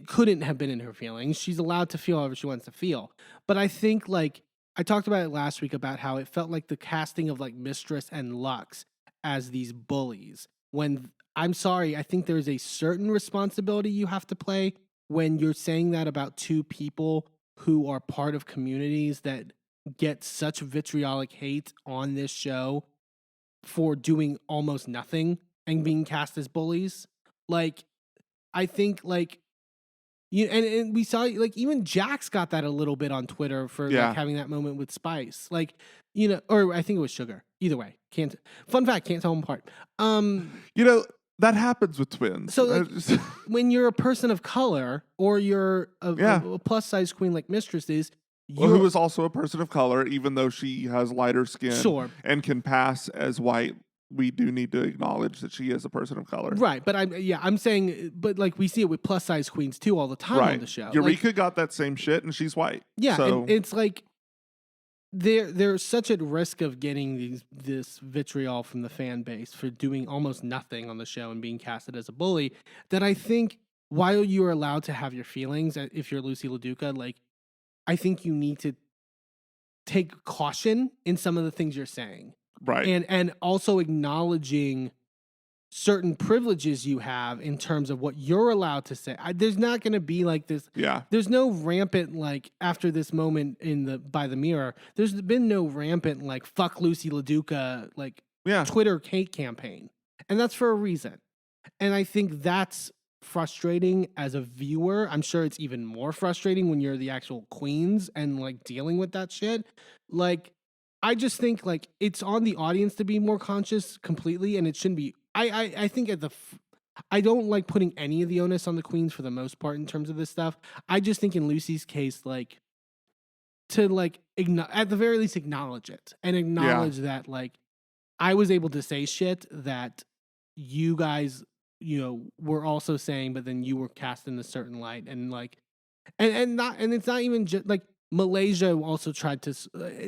couldn't have been in her feelings. She's allowed to feel however she wants to feel. But I think, like, I talked about it last week about how it felt like the casting of like Mistress and Lux as these bullies. When, I'm sorry, I think there's a certain responsibility you have to play when you're saying that about two people who are part of communities that get such vitriolic hate on this show for doing almost nothing and being cast as bullies. Like, I think, like, you and we saw, like, even Jax got that a little bit on Twitter for like having that moment with Spice. Like, you know, or I think it was Sugar. Either way, fun fact, can't tell them apart. You know, that happens with twins. So, like, when you're a person of color or you're a plus size queen like Mistress is, who is also a person of color, even though she has lighter skin and can pass as white, we do need to acknowledge that she is a person of color. Right, but I'm saying, but like, we see it with plus size queens too all the time on the show. Eureka got that same shit, and she's white. Yeah, so and it's like they're such at risk of getting this vitriol from the fan base for doing almost nothing on the show and being casted as a bully, that I think while you're allowed to have your feelings, if you're Lucy LaDuca, like, I think you need to take caution in some of the things you're saying. Right. And also acknowledging certain privileges you have in terms of what you're allowed to say. There's not going to be like this. Yeah. There's no rampant, like, after this moment by the mirror, there's been no rampant, like, fuck Lucy LaDuca, like, Twitter hate campaign. And that's for a reason. And I think that's frustrating as a viewer. I'm sure it's even more frustrating when you're the actual queens and, like, dealing with that shit. Like, I just think, like, it's on the audience to be more conscious completely, and it shouldn't be. I think I don't like putting any of the onus on the queens for the most part in terms of this stuff. I just think in Lucy's case, like, to, like, at the very least acknowledge it and acknowledge that, like, I was able to say shit that you guys, you know, were also saying, but then you were cast in a certain light, and, like, and it's not even just like. Malaysia also tried to,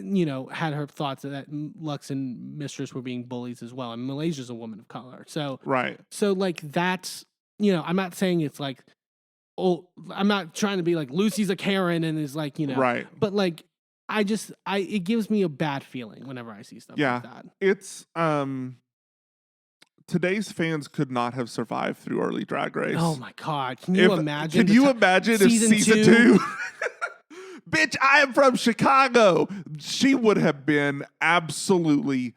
you know, had her thoughts that Lux and Mistress were being bullies as well. And Malaysia's a woman of color. So, So, like, that's, you know, I'm not saying it's like, oh, I'm not trying to be like Lucy's a Karen and is like, you know. But, like, it gives me a bad feeling whenever I see stuff like that. It's, today's fans could not have survived through early Drag Race. Oh, my God. Can you imagine? Can you imagine if season two? Bitch, I am from Chicago. She would have been absolutely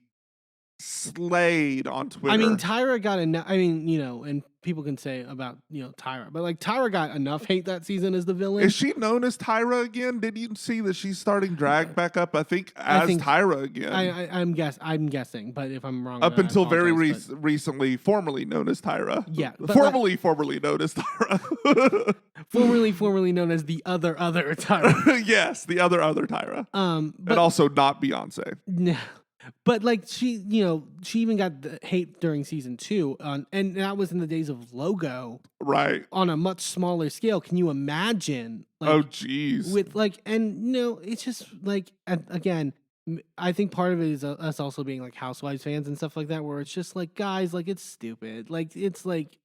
slayed on Twitter. I mean, Tyra got enough. I mean, you know, and people can say about, you know, Tyra, but, like, Tyra got enough hate that season as the villain. Is she known as Tyra again? Did you see that she's starting drag back up? I think Tyra again. I'm guessing, but if I'm wrong, up until very recently, formerly known as Tyra. Yeah, formerly known as Tyra. formerly known as the other Tyra. Yes, the other Tyra. But also not Beyonce. No. But, like, she, you know, she even got the hate during season 2, and that was in the days of Logo, right? On a much smaller scale. Can you imagine? Like, oh, geez. With, like, and, you know, it's just like, again, I think part of it is us also being, like, Housewives fans and stuff like that, where it's just like, guys, like, it's stupid. Like, it's like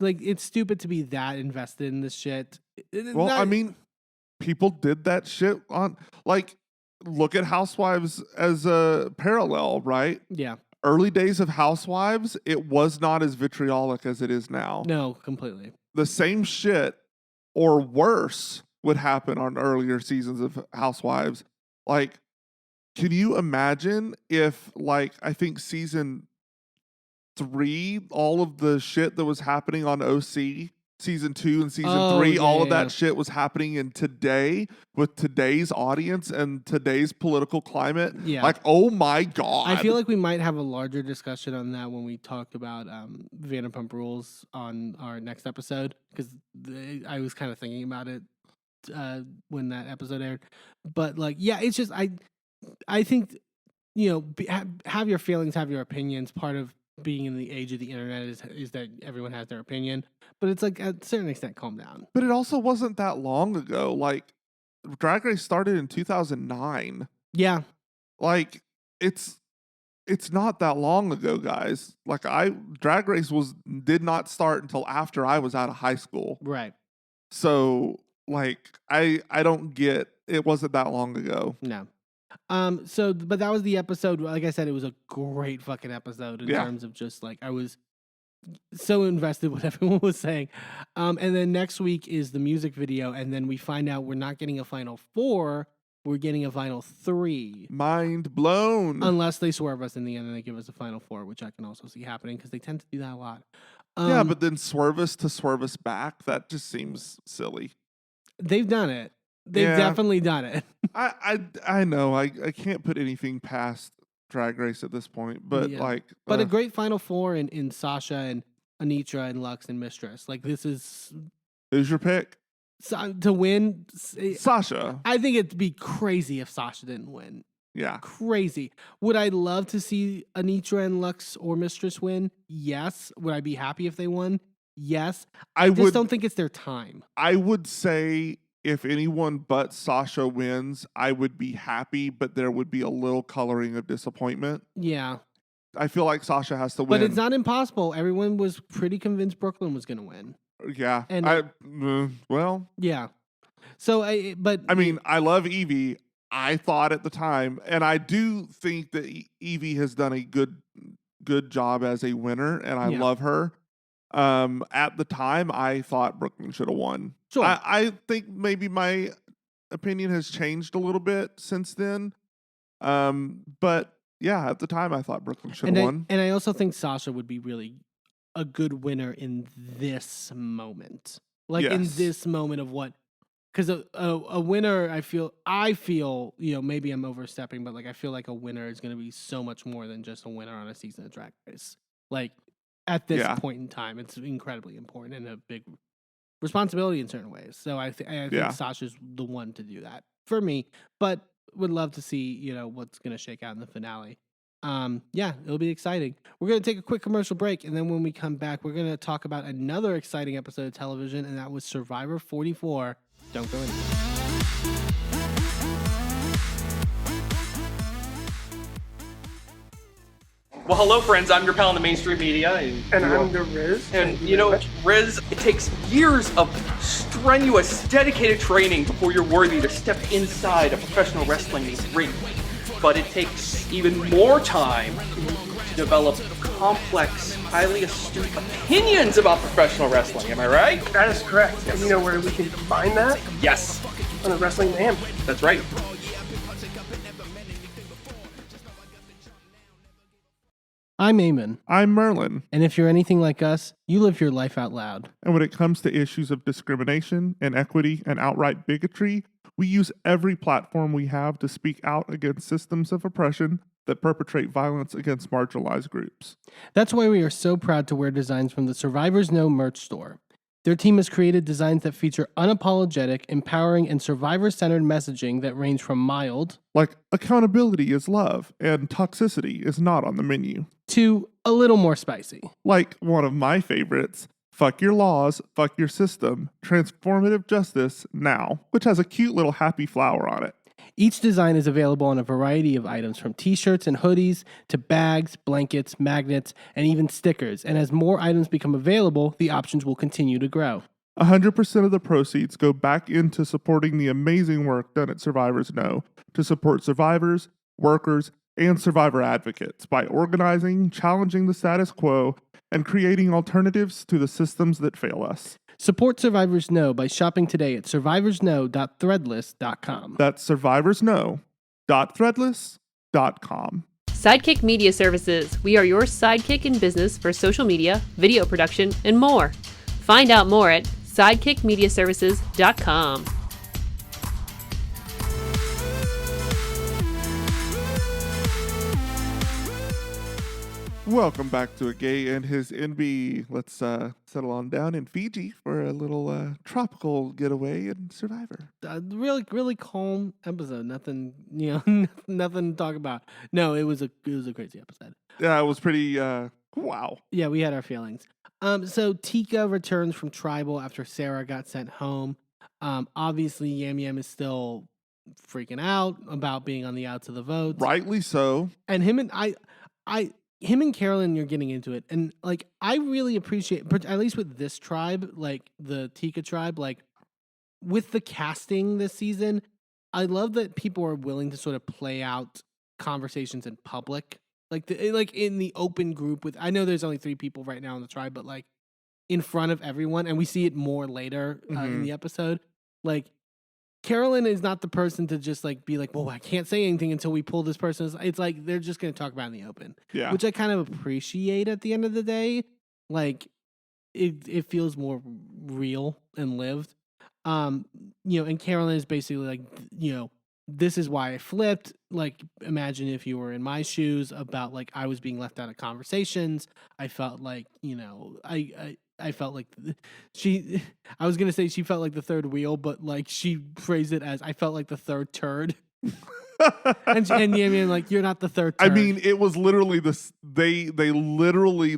it's stupid to be that invested in this shit. Well, I mean, people did that shit on, like. Look at Housewives as a parallel, right? Yeah. Early days of Housewives, it was not as vitriolic as it is now. No, completely. The same shit or worse would happen on earlier seasons of Housewives. Like, can you imagine if, like, I think season 3, all of the shit that was happening on OC, season 2 and season 3, all of that shit was happening in today with today's audience and today's political climate. Yeah. Like, oh my God. I feel like we might have a larger discussion on that when we talk about Vanderpump Rules on our next episode, because I was kind of thinking about it when that episode aired. But like, yeah, it's just I think have your feelings, have your opinions. Part of being in the age of the internet is that everyone has their opinion, but it's like at a certain extent, calm down. But it also wasn't that long ago. Like Drag Race started in 2009. Yeah, like it's not that long ago, guys. Like Drag Race did not start until after I was out of high school. right. So like I don't get it wasn't that long ago. No. But that was the episode. Like I said, it was a great fucking episode in terms of just like I was so invested with what everyone was saying. And then next week is the music video, and then we find out we're not getting a final 4, we're getting a final 3. Mind blown. Unless they swerve us in the end and they give us a final 4, which I can also see happening because they tend to do that a lot. Yeah, but then swerve us back, that just seems silly. They've done it. They've definitely done it. I know. I can't put anything past Drag Race at this point, but but a great final 4 in Sasha and Anitra and Lux and Mistress. Like this is who's your pick? To win, Sasha. I think it'd be crazy if Sasha didn't win. Yeah. Crazy. Would I love to see Anitra and Lux or Mistress win? Yes. Would I be happy if they won? Yes. I just don't think it's their time. I would say if anyone but Sasha wins, I would be happy, but there would be a little coloring of disappointment. Yeah. I feel like Sasha has to win. But it's not impossible. Everyone was pretty convinced Brooklyn was going to win. Yeah. And well. Yeah. So, I mean, I love Evie. I thought at the time, and I do think that Evie has done a good job as a winner, and I love her. At the time, I thought Brooklyn should have won. Sure. I think maybe my opinion has changed a little bit since then. But yeah, at the time, I thought Brooklyn should have won. And I also think Sasha would be really a good winner in this moment. Like in this moment of what. Because a winner, I feel, maybe I'm overstepping, but like I feel like a winner is going to be so much more than just a winner on a season of Drag Race. Like at this point in time, it's incredibly important and a big responsibility in certain ways. So I think Sasha's the one to do that for me, but would love to see, what's going to shake out in the finale. It'll be exciting. We're going to take a quick commercial break, and then when we come back, we're going to talk about another exciting episode of television, and that was Survivor 44. Don't go anywhere. Well, hello, friends. I'm your pal in the mainstream media. And I'm the Riz. And, Riz, it takes years of strenuous, dedicated training before you're worthy to step inside a professional wrestling ring. But it takes even more time to develop complex, highly astute opinions about professional wrestling. Am I right? That is correct. Yes. And you know where we can find that? Yes. On the Wrestling Mayhem. That's right. I'm Eamon. I'm Merlin. And if you're anything like us, you live your life out loud. And when it comes to issues of discrimination, inequity, and outright bigotry, we use every platform we have to speak out against systems of oppression that perpetrate violence against marginalized groups. That's why we are so proud to wear designs from the Survivors Know merch store. Their team has created designs that feature unapologetic, empowering, and survivor-centered messaging that range from mild, like accountability is love and toxicity is not on the menu, to a little more spicy. Like one of my favorites, fuck your laws, fuck your system, transformative justice now, which has a cute little happy flower on it. Each design is available on a variety of items from t-shirts and hoodies to bags, blankets, magnets, and even stickers. And as more items become available, the options will continue to grow. 100% of the proceeds go back into supporting the amazing work done at Survivors Know to support survivors, workers, and survivor advocates by organizing, challenging the status quo, and creating alternatives to the systems that fail us. Support Survivors Know by shopping today at survivorsknow.threadless.com. That's survivorsknow.threadless.com. Sidekick Media Services. We are your sidekick in business for social media, video production, and more. Find out more at sidekickmediaservices.com. Welcome back to A Gay and His Enby. Let's settle on down in Fiji for a little tropical getaway in Survivor. Really calm episode. Nothing, nothing to talk about. No, it was a crazy episode. Yeah, it was pretty. Wow. Yeah, we had our feelings. So Tika returns from tribal after Sarah got sent home. Obviously Yam Yam is still freaking out about being on the outs of the votes. Rightly so. And him and Carolyn, you're getting into it. And like, I really appreciate, at least with this tribe, like the Tika tribe, like with the casting this season, I love that people are willing to sort of play out conversations in public. Like in the open group with, I know there's only 3 people right now in the tribe, but like in front of everyone, and we see it more later in the episode. Like Carolyn is not the person to just like be like, well, I can't say anything until we pull this person. It's like they're just going to talk about it in the open, which I kind of appreciate at the end of the day. Like it feels more real and lived. And Carolyn is basically like, this is why I flipped. Like, imagine if you were in my shoes about like I was being left out of conversations. I felt like, I felt like I was going to say she felt like the third wheel, but like she phrased it as I felt like the third turd. and Yam Yam like, you're not the third turd. I mean, it was literally they literally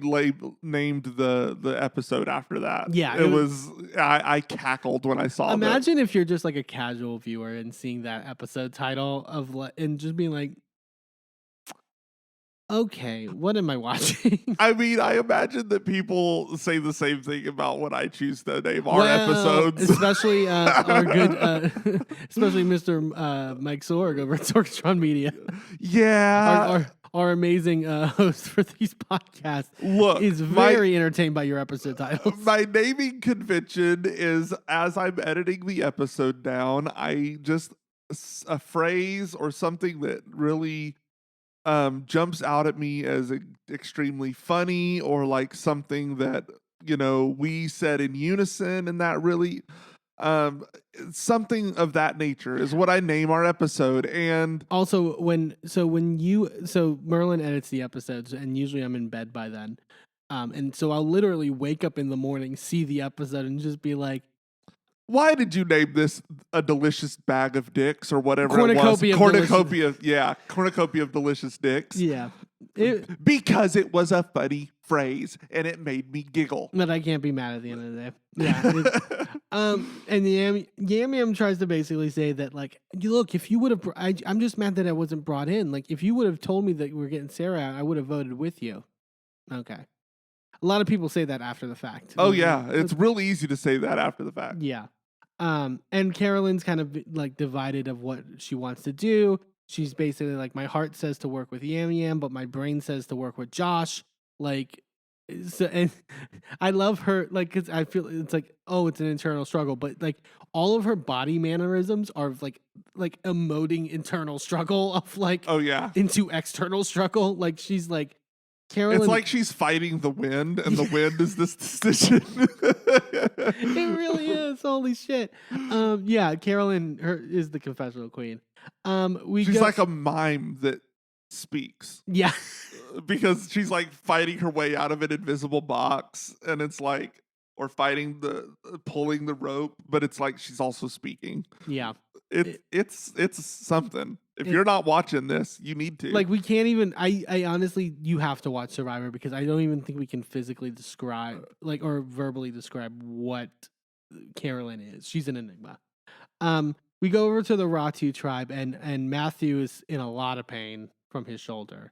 named the episode after that. Yeah. It was I cackled when I saw that. Imagine if you're just like a casual viewer and seeing that episode title and just being like, okay, what am I watching? I mean, I imagine that people say the same thing about what I choose to name our episodes. Especially our good, especially Mr. Mike Sorg over at Sorgatron Media. Yeah. Our amazing host for these podcasts. Look, is very entertained by your episode titles. My naming convention is, as I'm editing the episode down, I just, a phrase or something that really jumps out at me as extremely funny, or like something that we said in unison, and that really something of that nature is what I name our episode. And also when Merlin edits the episodes, and usually I'm in bed by then, and so I'll literally wake up in the morning, see the episode, and just be like, why did you name this a delicious bag of dicks or whatever cornucopia it was? Cornucopia of delicious dicks. Yeah. Because it was a funny phrase and it made me giggle. But I can't be mad at the end of the day. Yeah. And Yam Yam tries to basically say that, like, look, if you would have, I'm just mad that I wasn't brought in. Like, if you would have told me that we were getting Sarah out, I would have voted with you. Okay. A lot of people say that after the fact. Oh, yeah. It's really easy to say that after the fact. Yeah. And Carolyn's kind of like divided of what she wants to do. She's basically like, my heart says to work with Yam Yam, but my brain says to work with Josh. Like, so, and I love her, like, because I feel it's like, oh, it's an internal struggle, but like all of her body mannerisms are like emoting internal struggle of like, oh yeah, into external struggle. Like she's like, Carolyn, it's like she's fighting the wind, and the wind is this decision. It really is. Holy shit. Yeah, Carolyn is the confessional queen. She's like a mime that speaks. Yeah. Because she's like fighting her way out of an invisible box, and it's like, or pulling the rope, but it's like she's also speaking. Yeah. It's something. If you're not watching this, you need to. Like, we can't even, I honestly, you have to watch Survivor, because I don't even think we can physically describe, like, or verbally describe what Carolyn is. She's an enigma. We go over to the Ratu tribe, and Matthew is in a lot of pain from his shoulder.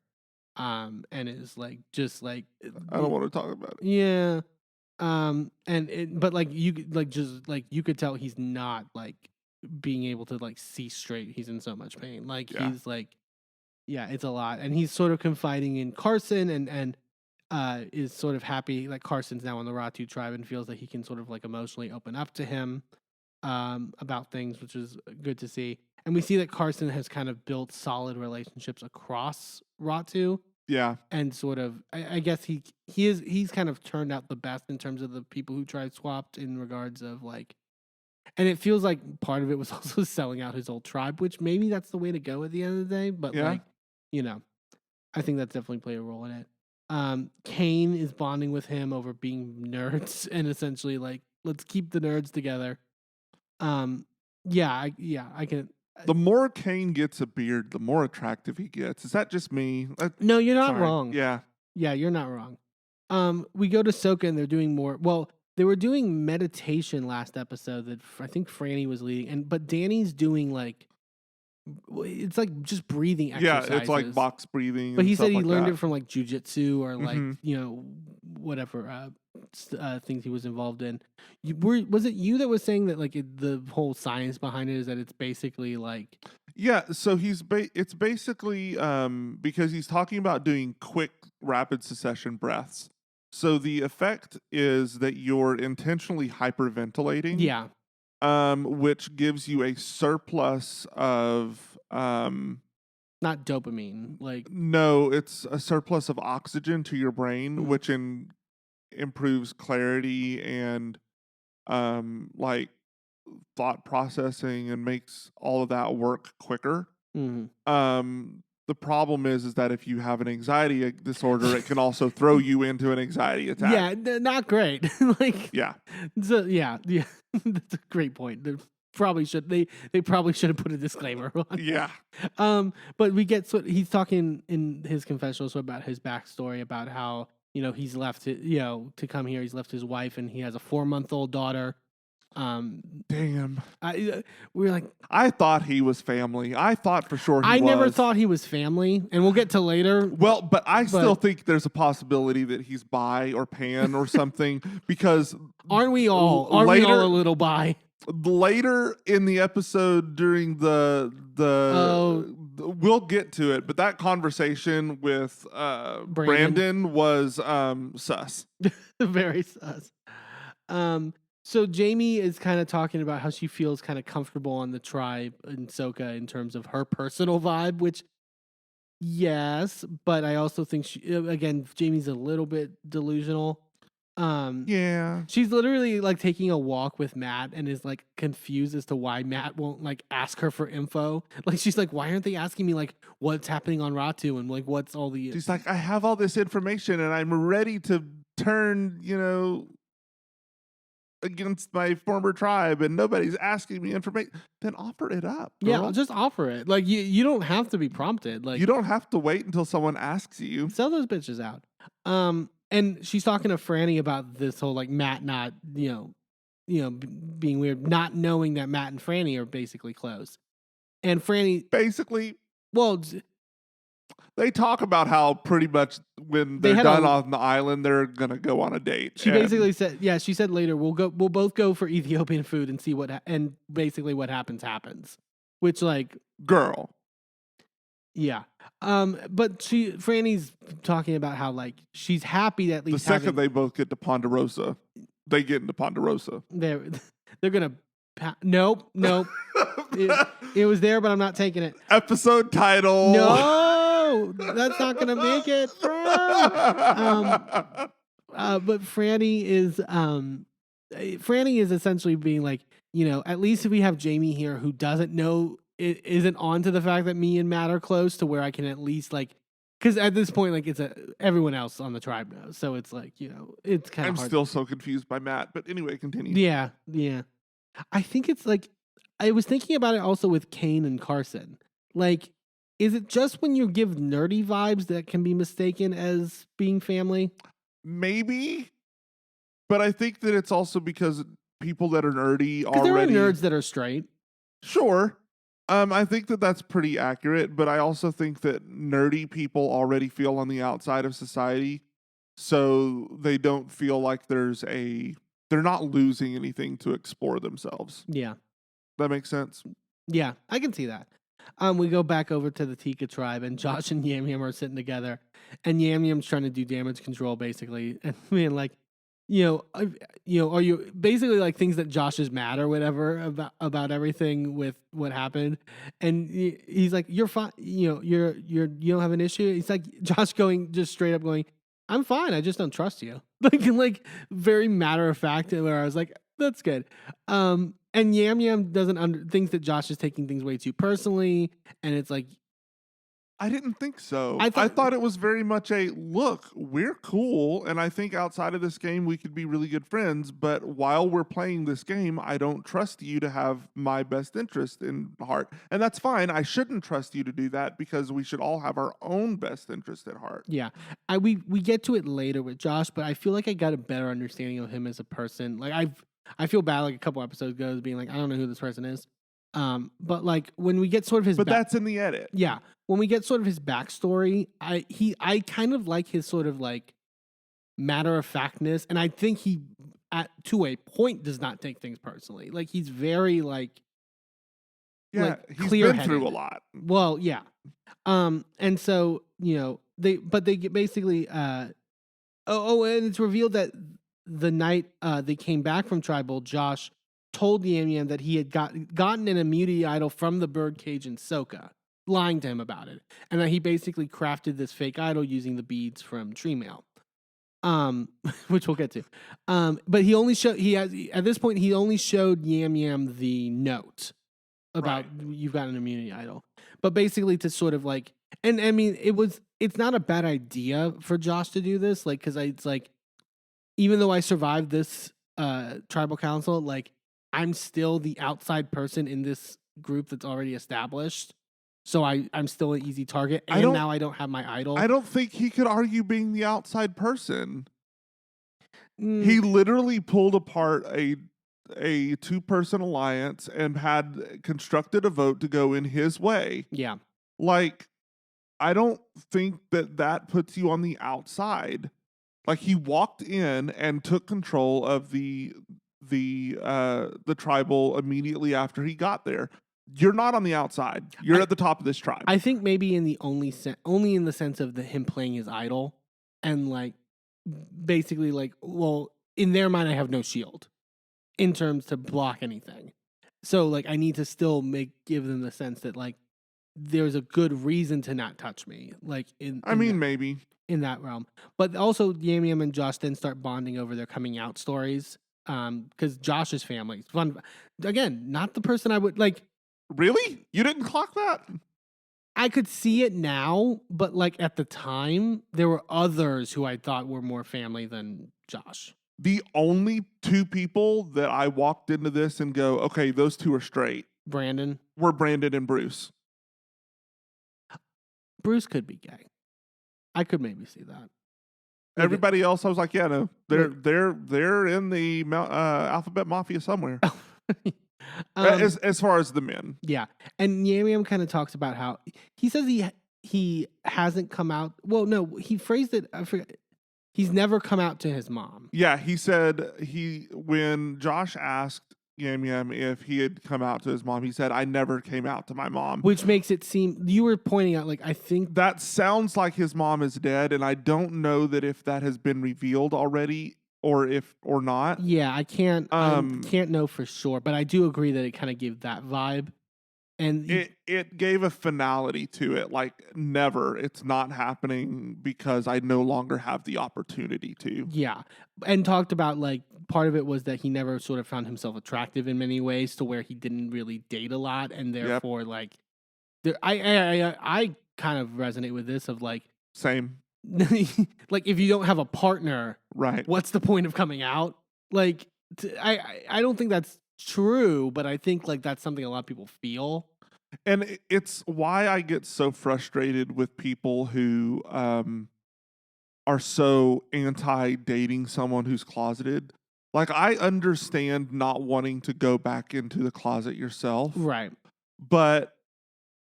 And is like, just like, I don't want to talk about it. Yeah. But like, you could tell he's not like being able to like see straight. He's in so much pain. Like, he's like, yeah, it's a lot. And he's sort of confiding in Carson, and is sort of happy. Like, Carson's now on the Ratu tribe and feels that he can sort of like emotionally open up to him about things, which is good to see. And we see that Carson has kind of built solid relationships across Ratu. Yeah. And sort of, I guess he's kind of turned out the best in terms of the people who tried swapped, in regards of like, and it feels like part of it was also selling out his old tribe, which maybe that's the way to go at the end of the day. But like, I think that's definitely played a role in it. Kane is bonding with him over being nerds and essentially like, let's keep the nerds together. I can. The more Kane gets a beard, the more attractive he gets. Is that just me? No, you're not Sorry. wrong. Yeah. Yeah, you're not wrong. We go to Soka and they're doing more. Well, they were doing meditation last episode that I think Franny was leading, but Danny's doing like, it's like just breathing exercises. Yeah, it's like box breathing. But he said he like learned that. it from like jujitsu or like Mhm. whatever things he was involved in. Was it you that was saying that like the whole science behind it is that it's basically like Yeah, so it's basically because he's talking about doing quick, rapid succession breaths. So the effect is that you're intentionally hyperventilating. yeah. Which gives you a surplus of Not dopamine, like no, it's a surplus of oxygen to your brain, which improves clarity and like thought processing and makes all of that work quicker. The problem is that if you have an anxiety disorder, it can also throw you into an anxiety attack. Yeah, not great. Like Yeah. so, yeah. That's a great point. They probably should have put a disclaimer on. Yeah. But we get he's talking in his confessional about his backstory about how he's left to come here. He's left his wife and he has a 4-month-old daughter. Damn. We were like, I thought he was family. I thought for sure I never thought he was family, and we'll get to later. Well, but I still think there's a possibility that he's bi or pan or something because aren't we all a little bi? Later in the episode during the we'll get to it, but that conversation with Brandon was sus. Very sus. So Jamie is kind of talking about how she feels kind of comfortable on the tribe in Soka in terms of her personal vibe, which yes, but I also think Jamie's a little bit delusional. Yeah. She's literally like taking a walk with Matt and is like confused as to why Matt won't like ask her for info. Like she's like, why aren't they asking me like what's happening on Ratu and like what's all the She's like, I have all this information and I'm ready to turn, against my former tribe and nobody's asking me information. Then offer it up. Girl. Yeah, just offer it. Like you don't have to be prompted. Like you don't have to wait until someone asks you. Sell those bitches out. And she's talking to Franny about this whole like Matt not, being weird, not knowing that Matt and Franny are basically close. And Franny basically, well, they talk about how pretty much when they're done on the island, they're gonna go on a date. She basically said, she said later we'll both go for Ethiopian food and see and basically what happens. Which like girl. Yeah. But Franny's talking about how like she's happy that at least the second they both get to Pound-erosa, they get into Pound-erosa. They're gonna nope. It was there, but I'm not taking it. Episode title. No, that's not gonna make it. But Franny is essentially being like, at least if we have Jamie here who doesn't know. It isn't on to the fact that me and Matt are close to where I can at least like, because at this point, like everyone else on the tribe knows. So it's like, it's kind of hard. I'm still so confused by Matt, but anyway, continue. Yeah. I think it's like, I was thinking about it also with Kane and Carson. Like, is it just when you give nerdy vibes that can be mistaken as being family? Maybe, but I think that it's also because people that are nerdy already. There are nerds that are straight. Sure. I think that that's pretty accurate, but I also think that nerdy people already feel on the outside of society, so they don't feel like they're not losing anything to explore themselves. Yeah. That makes sense? Yeah, I can see that. We go back over to the Tika tribe, and Josh and Yam Yam are sitting together, and Yam Yam's trying to do damage control, basically, and man, like, are you basically like things that Josh is mad or whatever about everything with what happened, and he's like, you're fine, you don't have an issue. He's like, Josh just straight up going, I'm fine, I just don't trust you, like very matter of fact. Where I was like, that's good. And Yam Yam thinks that Josh is taking things way too personally, and it's like, I didn't think so. I thought it was very much a look, we're cool, and I think outside of this game we could be really good friends, but while we're playing this game, I don't trust you to have my best interest in heart. And that's fine. I shouldn't trust you to do that because we should all have our own best interest at heart. Yeah. We get to it later with Josh, but I feel like I got a better understanding of him as a person. Like I feel bad like a couple episodes ago being like, I don't know who this person is. But like when we get sort of his that's in the edit. Yeah. When we get sort of his backstory, I kind of like his sort of like matter of factness, and I think he to a point does not take things personally. Like he's very like he's clear-headed. been through a lot. Well, yeah. And so, they get basically and it's revealed that the night they came back from Tribal, Josh told Yam Yam that he had gotten an immunity idol from the birdcage in Soka, lying to him about it, and that he basically crafted this fake idol using the beads from Tree Mail, which we'll get to. But at this point he only showed Yam Yam the note about you've got an immunity idol, but basically to sort of like, and I mean it's not a bad idea for Josh to do this, like because it's like even though I survived this tribal council, like I'm still the outside person in this group that's already established. So I'm still an easy target. And now I don't have my idol. I don't think he could argue being the outside person. He literally pulled apart a 2-person alliance and had constructed a vote to go in his way. Yeah. Like, I don't think that puts you on the outside. Like, he walked in and took control of the tribal immediately after he got there. You're not on the outside. You're at the top of this tribe. I think maybe in the only in the sense of him playing his idol, and like basically like, well, in their mind I have no shield in terms to block anything. So like I need to still give them the sense that like there's a good reason to not touch me. Like maybe in that realm. But also Yam Yam and Josh then start bonding over their coming out stories. Because Josh's family, fun again, not the person I would like. Really? You didn't clock that? I could see it now, but like at the time, there were others who I thought were more family than Josh. The only 2 people that I walked into this and go, okay, those 2 are straight. Were Brandon and Bruce. Bruce could be gay. I could maybe see that. Everybody else, I was like, yeah, no, they're in the Alphabet Mafia somewhere. As far as the men, yeah. And Yam Yam kind of talks about how he says he hasn't come out. Well, no, he phrased it. I forget. He's never come out to his mom. Yeah, he said when Josh asked Yam Yam if he had come out to his mom, he said, I never came out to my mom. Which makes it seem, you were pointing out, like, I think that sounds like his mom is dead, and I don't know that if that has been revealed already or not. Yeah, I can't know for sure, but I do agree that it kind of gave that vibe. And it gave a finality to it, like never. It's not happening because I no longer have the opportunity to. Yeah, and talked about like part of it was that he never sort of found himself attractive in many ways, to where he didn't really date a lot, and therefore like, I kind of resonate with this of like same. Like if you don't have a partner, right? What's the point of coming out? Like I don't think that's true, but I think like that's something a lot of people feel. And it's why I get so frustrated with people who are so anti-dating someone who's closeted. Like, I understand not wanting to go back into the closet yourself. Right. But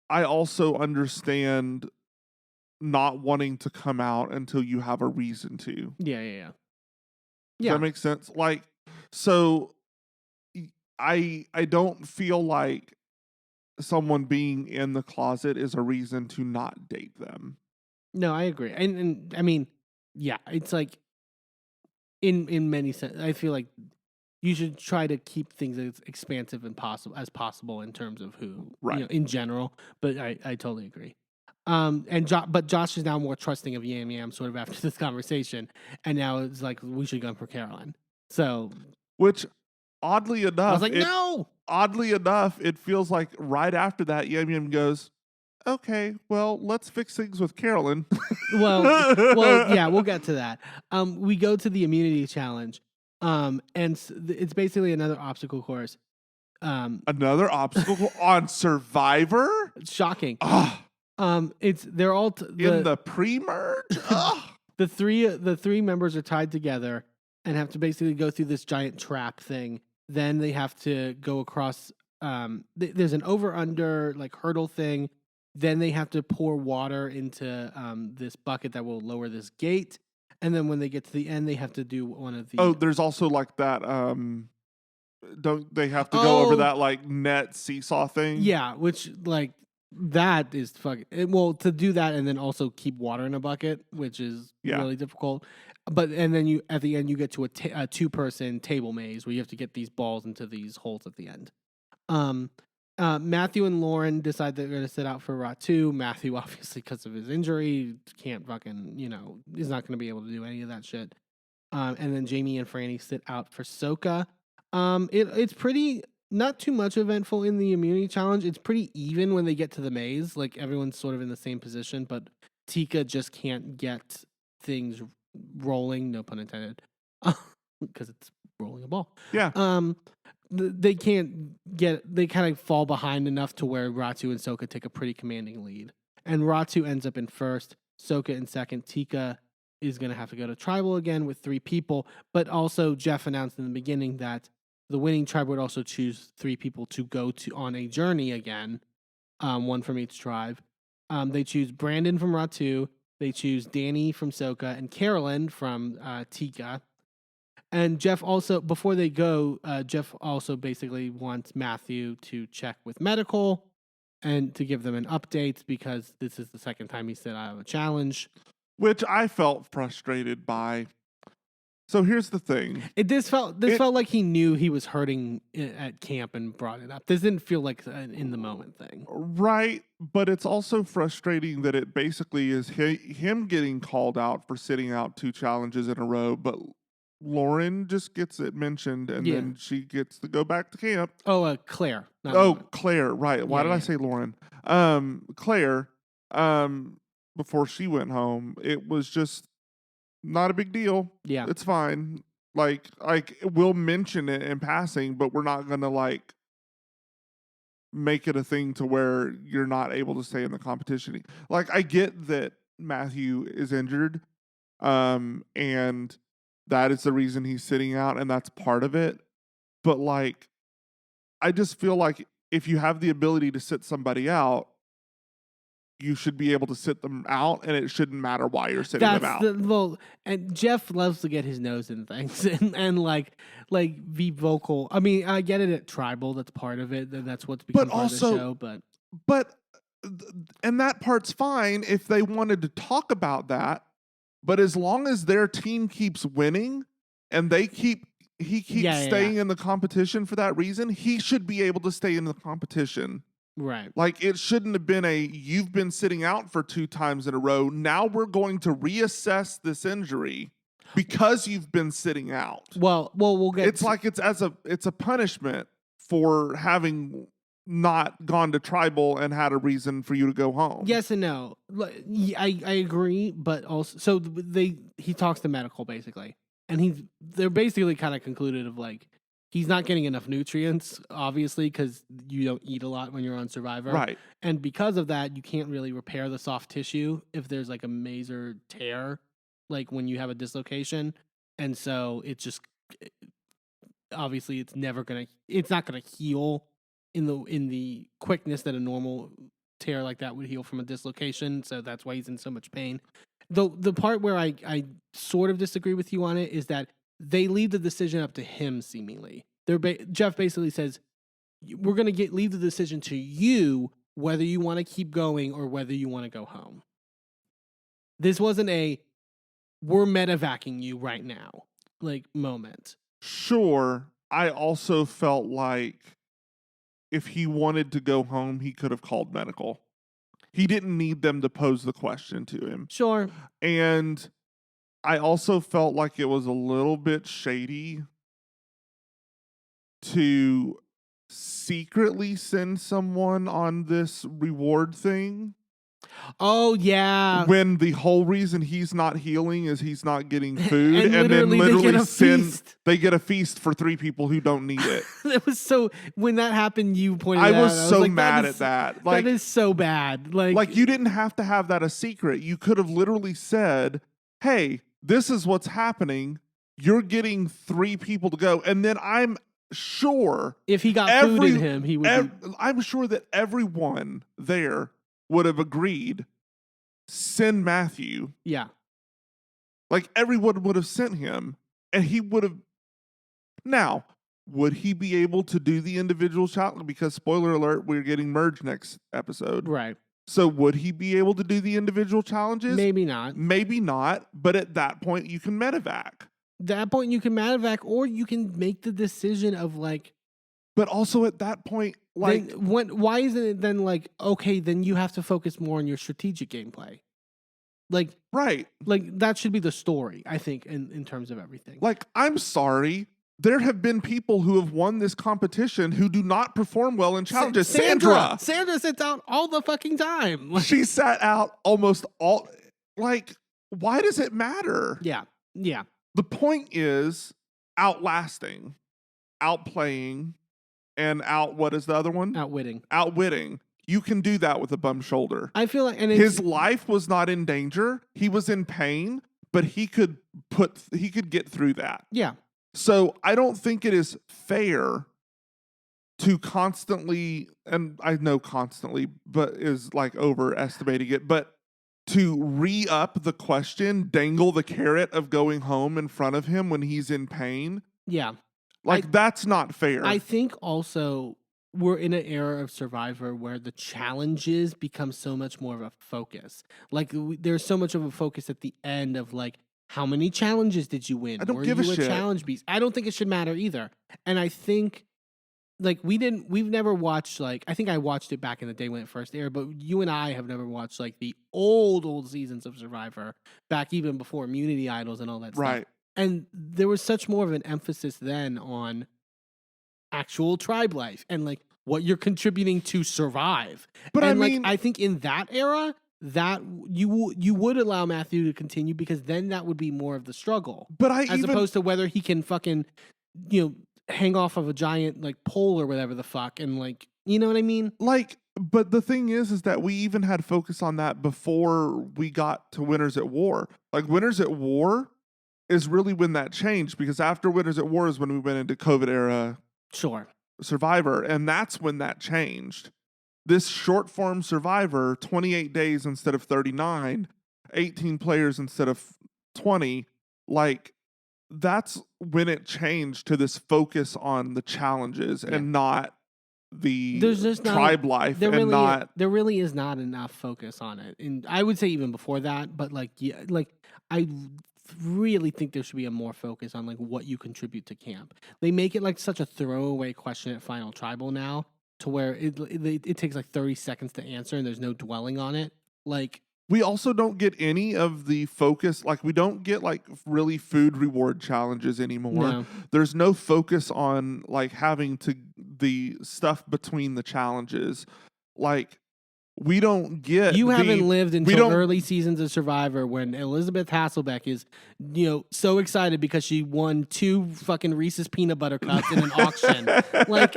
I also understand not wanting to come out until you have a reason to. Yeah. Does that make sense? Like, so I don't feel like someone being in the closet is a reason to not date them. No, I agree. And I mean, yeah, it's like in many sense, I feel like you should try to keep things as expansive and as possible in terms of who, right, in general, but I totally agree. But Josh is now more trusting of Yam Yam sort of after this conversation, and now it's like we should go for Caroline. So, which oddly enough, I was like, no. Oddly enough, it feels like right after that, Yam Yam goes, okay, well, let's fix things with Carolyn. well, yeah, we'll get to that. We go to the immunity challenge, and it's basically another obstacle course. Another obstacle on Survivor? It's shocking. Ugh. They're all In the pre-merge? Ugh. the three members are tied together and have to basically go through this giant trap thing. Then they have to go across. There's an over/under like hurdle thing. Then they have to pour water into this bucket that will lower this gate. And then when they get to the end, they have to do one of the. Oh, there's also like that. Don't they have to go over that like net seesaw thing? Yeah, which like that is fucking well to do that and then also keep water in a bucket, which is really difficult. But and then you at the end you get to a 2-person table maze where you have to get these balls into these holes at the end. Matthew and Lauren decide they're going to sit out for Ratu. Matthew, obviously, because of his injury, can't fucking, is not going to be able to do any of that shit. And then Jamie and Franny sit out for Soka. It's pretty, not too much eventful in the immunity challenge. It's pretty even when they get to the maze. Like, everyone's sort of in the same position, but Tika just can't get things rolling, no pun intended, because it's rolling a ball. Yeah. They can't they kind of fall behind enough to where Ratu and Soka take a pretty commanding lead. And Ratu ends up in first, Soka in second. Tika is going to have to go to tribal again with 3 people. But also, Jeff announced in the beginning that the winning tribe would also choose 3 people to go on a journey again, 1 from each tribe. They choose Brandon from Ratu, they choose Danny from Soka, and Carolyn from Tika. And Jeff also, before they go, Jeff also basically wants Matthew to check with medical and to give them an update because this is the second time he said I have a challenge. Which I felt frustrated by. So here's the thing. This felt like he knew he was hurting at camp and brought it up. This didn't feel like an in the moment thing. Right, but it's also frustrating that it basically is him getting called out for sitting out 2 challenges in a row, but Lauren just gets it mentioned, and then she gets to go back to camp. Oh, Claire. Claire, right. Why did I say Lauren? Claire, before she went home, it was just not a big deal. Yeah. It's fine. Like we'll mention it in passing, but we're not going to, make it a thing to where you're not able to stay in the competition. Like, I get that Matthew is injured, and that is the reason he's sitting out, and that's part of it. But, I just feel like if you have the ability to sit somebody out, you should be able to sit them out, and it shouldn't matter why you're sitting them out. And Jeff loves to get his nose in things and be vocal. I mean, I get it at Tribal. That's part of it. That's what's become part of the show. And that part's fine if they wanted to talk about that. But as long as their team keeps winning and he keeps staying in the competition for that reason, he should be able to stay in the competition. Right. It shouldn't have been you've been sitting out for 2 times in a row. Now we're going to reassess this injury because you've been sitting out. Well, we'll get. It's a punishment for having not gone to tribal and had a reason for you to go home. Yes and no. I agree, but also so he talks to medical basically, and they're basically kind of concluded of he's not getting enough nutrients, obviously, because you don't eat a lot when you're on Survivor, right? And because of that, you can't really repair the soft tissue if there's a major tear, when you have a dislocation, and so it's just obviously it's not gonna heal in the quickness that a normal tear like that would heal from a dislocation. So that's why he's in so much pain. The part where I sort of disagree with you on it is that they leave the decision up to him seemingly. Jeff basically says, we're going to leave the decision to you whether you want to keep going or whether you want to go home. This wasn't we're medevacing you right now moment. Sure. I also felt like if he wanted to go home, he could have called medical. He didn't need them to pose the question to him. Sure. And I also felt like it was a little bit shady to secretly send someone on this reward thing. Oh yeah. When the whole reason he's not healing is he's not getting food, And and then literally literally they get a feast. they get a feast for 3 people who don't need it. It was so when that happened, you pointed. I that was out. so like, mad at that. Like that is so bad. like you didn't have to have that a secret. You could have literally said, "Hey, this is what's happening. You're getting 3 people to go," and then I'm sure if he got food in him, he would. I'm sure that everyone there would have agreed. Send Matthew. Yeah. Like everyone would have sent him, and he would have. Now, would he be able to do the individual challenge? Because spoiler alert, we're getting merged next episode. Right. So would he be able to do the individual challenges? Maybe not. Maybe not. But at that point, you can medevac. At that point, you can medevac, or you can make the decision of like. But also at that point, like, why isn't it then like, okay, then you have to focus more on your strategic gameplay, like right, like that should be the story, I think, in terms of everything. Like, I'm sorry. There have been people who have won this competition who do not perform well in challenges. Sandra sits out all the fucking time. Like, she sat out almost all. Like, why does it matter? Yeah. The point is outlasting, outplaying, and what is the other one? Outwitting. You can do that with a bum shoulder. I feel like, and his life was not in danger. He was in pain, but he could get through that. Yeah. So I don't think it is fair to constantly, and I know constantly, but is like overestimating it, but to re-up the question, dangle the carrot of going home in front of him when he's in pain. Yeah. Like, that's not fair. I think also we're in an era of Survivor where the challenges become so much more of a focus. Like, there's so much of a focus at the end of like, how many challenges did you win? I don't Were give a you shit. Challenge beast? I don't think it should matter either. And I think, like, we've never watched, like, I think I watched it back in the day when it first aired, but you and I have never watched, like, the old seasons of Survivor, back even before Immunity Idols and all that right. stuff. And there was such more of an emphasis then on actual tribe life and, like, what you're contributing to survive. But and, I mean, I think in that era, that you would allow Matthew to continue because then that would be more of the struggle. But opposed to whether he can fucking, hang off of a giant like pole or whatever the fuck and like, you know what I mean? Like, but the thing is that we even had focus on that before we got to Winners at War. Like, Winners at War is really when that changed, because after Winners at War is when we went into COVID era Survivor, and that's when that changed. This short form Survivor, 28 days instead of 39, 18 players instead of 20, like, that's when it changed to this focus on the challenges and not the tribe life. There really is not enough focus on it. And I would say even before that, but like, yeah, like I really think there should be a more focus on like what you contribute to camp. They make it like such a throwaway question at Final Tribal now, to where it takes like 30 seconds to answer and there's no dwelling on it. Like, we also don't get any of the focus. Like, we don't get like really food reward challenges anymore. No. There's no focus on like having to the stuff between the challenges. Like, we don't get. You haven't lived until early seasons of Survivor when Elizabeth Hasselbeck is, so excited because she won 2 fucking Reese's peanut butter cups in an auction. Like,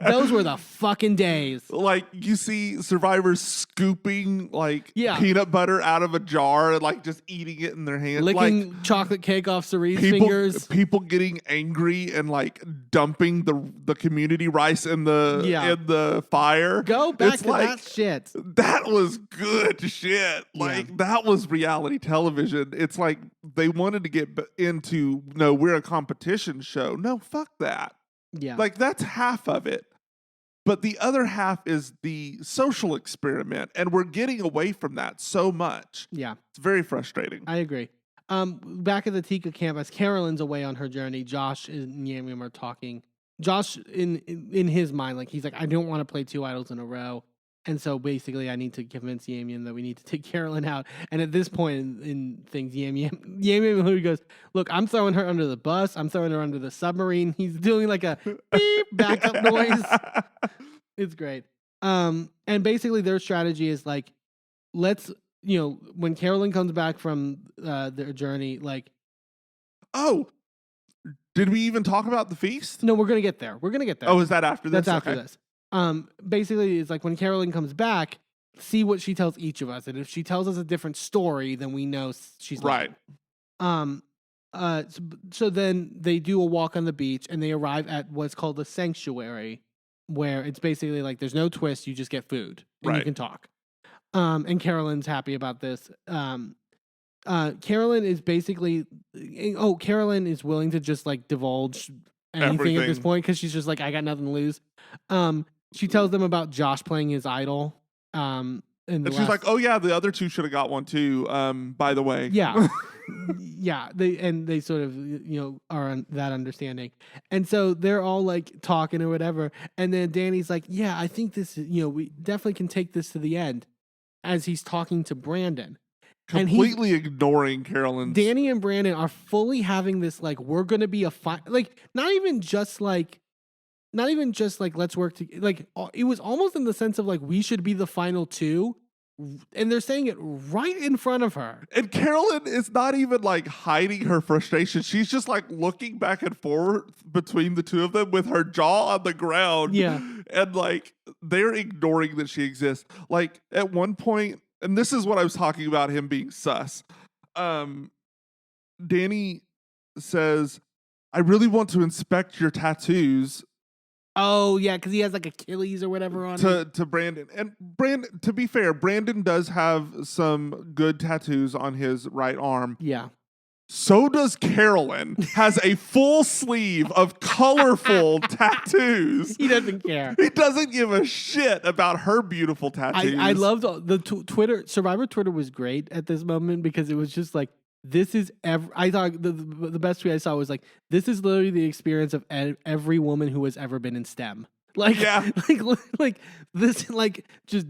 those were the fucking days. Like, you see survivors scooping like peanut butter out of a jar and like just eating it in their hands, licking like, chocolate cake off Cerie's fingers. People getting angry and like dumping the community rice in the fire. Go back to that shit. That was good shit. Like, that was reality television. It's like they wanted to get into, no, we're a competition show. No, fuck that. Yeah. Like, that's half of it. But the other half is the social experiment, and we're getting away from that so much. Yeah. It's very frustrating. I agree. Back at the Tika campus, Carolyn's away on her journey. Josh and Yamiam are talking. Josh, in his mind, like, he's like, I don't want to play 2 idols in a row. And so basically, I need to convince Yam Yam that we need to take Carolyn out. And at this point in things, Yam Yam literally goes, "Look, I'm throwing her under the bus. I'm throwing her under the submarine." He's doing like a beep backup noise. It's great. And basically, their strategy is like, let's, when Carolyn comes back from their journey, like, oh, did we even talk about the feast? no, we're gonna get there. We're gonna get there. Oh, is that after this? That's after this. Basically, it's like when Carolyn comes back, see what she tells each of us, and if she tells us a different story, then we know she's right. lying. So then they do a walk on the beach, and they arrive at what's called a sanctuary, where it's basically like there's no twist, you just get food and you can talk. And Carolyn's happy about this. Carolyn is basically, Carolyn is willing to just like divulge anything at this point because she's just like, I got nothing to lose. She tells them about Josh playing his idol. And she's like, oh yeah, the other two should have got one too. By the way, yeah, yeah. They sort of are on that understanding, and so they're all like talking or whatever. And then Danny's like, yeah, I think this is we definitely can take this to the end, as he's talking to Brandon. Completely ignoring Carolyn's. Danny and Brandon are fully having this like, we're gonna be a like not even just like let's work together. Like it was almost in the sense of like we should be the final two, and they're saying it right in front of her. And Carolyn is not even like hiding her frustration. She's just like looking back and forth between the two of them with her jaw on the ground. Yeah, and like they're ignoring that she exists. Like at one point. And this is what I was talking about him being sus. Danny says, I really want to inspect your tattoos. Oh, yeah, because he has like Achilles or whatever on it. To Brandon. And Brandon, to be fair, Brandon does have some good tattoos on his right arm. Yeah. So does Carolyn. Has a full sleeve of colorful tattoos. He doesn't care. He doesn't give a shit about her beautiful tattoos. I loved the Twitter. Survivor Twitter was great at this moment because it was just like, this is I thought the best tweet I saw was like, this is literally the experience of every woman who has ever been in STEM. Like, yeah. like this, like just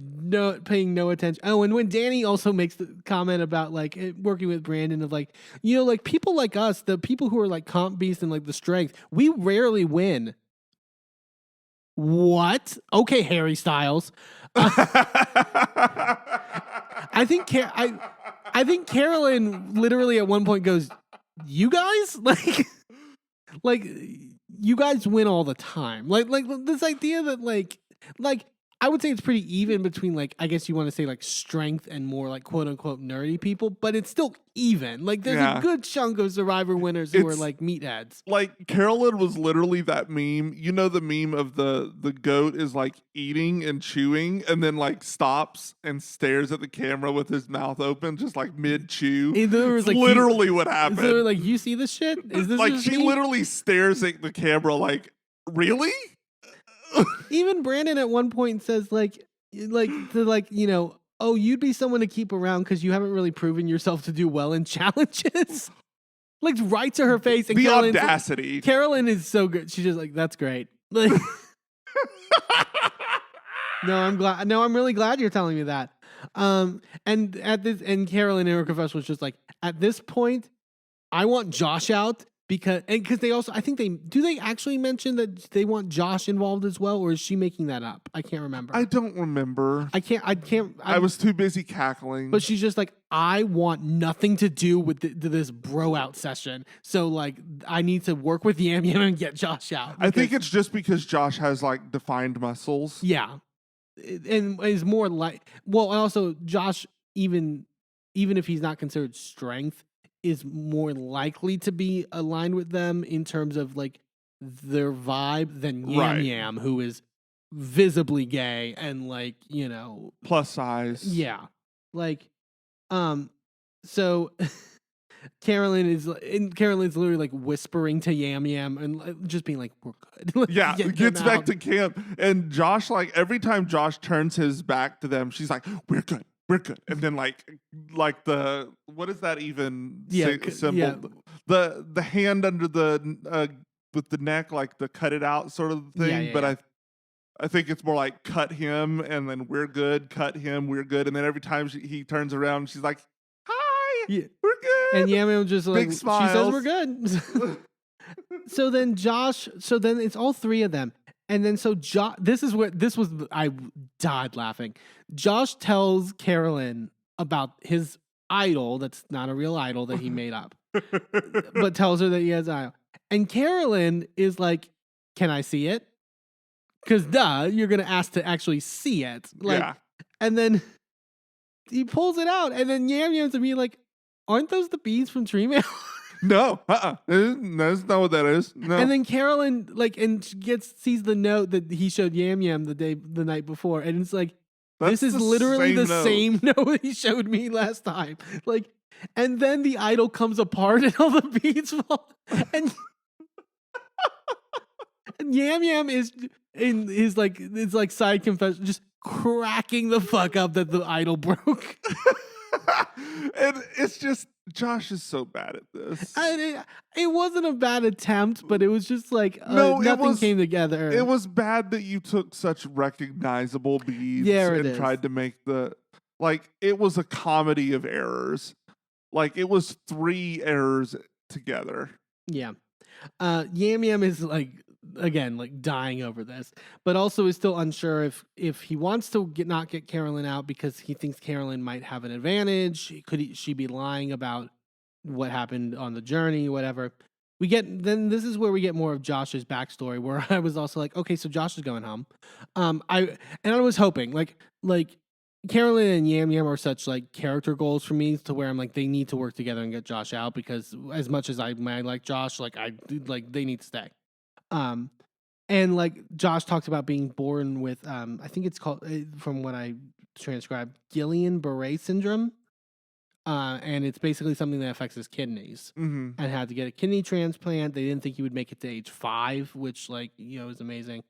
paying no attention. Oh, and when Danny also makes the comment about like working with Brandon of like, like people like us, the people who are like comp beasts and like the strength, we rarely win. What? Okay, Harry Styles. I think Carolyn literally at one point goes, "You guys like." You guys win all the time. Like this idea that like I would say it's pretty even between like, I guess you want to say like strength and more like quote unquote nerdy people, but it's still even. Like there's a good chunk of Survivor winners who are like meatheads. Like Carolyn was literally that meme. You know the meme of the goat is like eating and chewing and then like stops and stares at the camera with his mouth open, just like mid chew. It's like literally what happened. Is like, you see this shit? Is this like she literally stares at the camera like, really? Even Brandon at one point says oh, you'd be someone to keep around because you haven't really proven yourself to do well in challenges. Like right to her face. And the audacity. Carolyn is so good. She's just like, that's great. Like, I'm really glad you're telling me that. And Carolyn in her confession was just like, at this point, I want Josh out. Because they also, I think they actually mention that they want Josh involved as well, or is she making that up? I can't remember. I don't remember. I was too busy cackling. But she's just like, I want nothing to do with this bro out session. So like, I need to work with Yam Yam and get Josh out. I think it's just because Josh has like defined muscles. Yeah, and is more like, well, also Josh, even if he's not considered strength, is more likely to be aligned with them in terms of like their vibe than Yam Yam, who is visibly gay and like, plus size. Yeah. Like, so Carolyn's literally like whispering to Yam Yam and just being like, we're good. Yeah, gets back to camp. And Josh, like every time Josh turns his back to them, she's like, we're good. We're good. And then like the, what is that even symbol? Yeah. The hand under the with the neck, like the cut it out sort of thing. Yeah, but I think it's more like cut him and then we're good, cut him, we're good. And then every time he turns around, she's like, hi, Yeah. we're good. And Yam Yam just like, Big she says smiles. we're good. So then it's all three of them. And then this was, I died laughing. Josh tells Carolyn about his idol that's not a real idol that he made up, but tells her that he has an idol. And Carolyn is like, can I see it? Because you're going to ask to actually see it. Like, Yeah. And then he pulls it out, and then Yam Yam's to me like, aren't those the bees from Tree Mail? No, that's not what that is. No. And then Carolyn sees the note that he showed Yam Yam the night before, and it's like, That's this is the literally the note. same note he showed me last time. Like, and then the idol comes apart and all the beads fall. And Yam Yam is in his like side confession, just cracking the fuck up that the idol broke. And it's just, Josh is so bad at this. It wasn't a bad attempt, but it was just like nothing came together. It was bad that you took such recognizable beads and tried to make it was a comedy of errors. Like, it was 3 errors together. Yeah. Yam Yam is like, again, like dying over this, but also is still unsure if he wants to not get Carolyn out because he thinks Carolyn might have an advantage. Could she be lying about what happened on the journey, whatever? This is where we get more of Josh's backstory, where I was also like, okay, so Josh is going home. I was hoping like Carolyn and Yam Yam are such like character goals for me to where I'm like, they need to work together and get Josh out, because as much as I might like Josh, like they need to stay. And like Josh talks about being born with, I think it's called, from what I transcribed, Guillain-Barré syndrome. And it's basically something that affects his kidneys, and had to get a kidney transplant. They didn't think he would make it to age 5, which is amazing.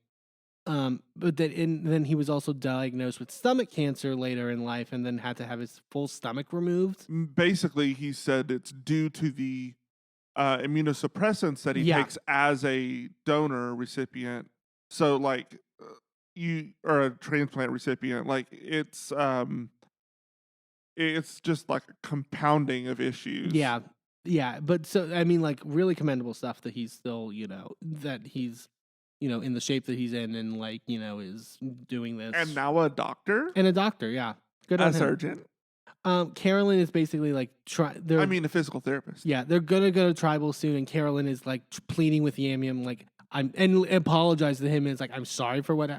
But then he was also diagnosed with stomach cancer later in life, and then had to have his full stomach removed. Basically, he said it's due to the immunosuppressants that he takes as a donor recipient. So like you are a transplant recipient, like it's just like a compounding of issues. Yeah, but so I mean, like, really commendable stuff that he's still, that he's, in the shape that he's in, and like, is doing this. And now a doctor? Yeah. Good on a him. surgeon? Carolyn is basically like a physical therapist. Yeah, they're gonna go to tribal soon, and Carolyn is like pleading with Yam Yam, like, and apologize to him, and it's like, I'm sorry for what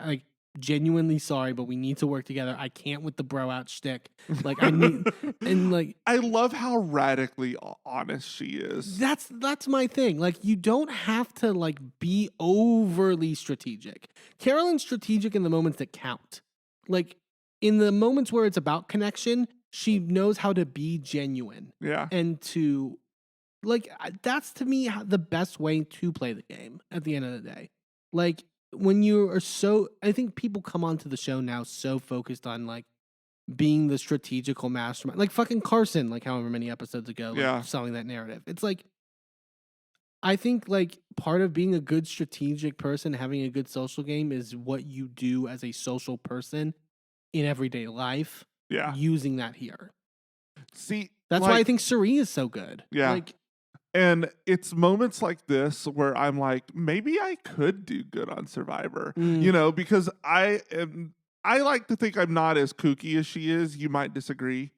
genuinely sorry, but we need to work together. I can't with the bro out shtick. Like, I need, and like, I love how radically honest she is. That's my thing. Like, you don't have to like be overly strategic. Carolyn's strategic in the moments that count. Like, in the moments where it's about connection, she knows how to be genuine. Yeah. And to, like, that's to me the best way to play the game at the end of the day. Like, when you are I think people come onto the show now so focused on like being the strategical mastermind, like fucking Carson, like however many episodes ago, like, selling that narrative. It's like, I think like part of being a good strategic person, having a good social game, is what you do as a social person in everyday life. Yeah. Using that here. See, that's why I think Suri is so good. Yeah. Like, and it's moments like this where I'm like, maybe I could do good on Survivor, because I like to think I'm not as kooky as she is. You might disagree,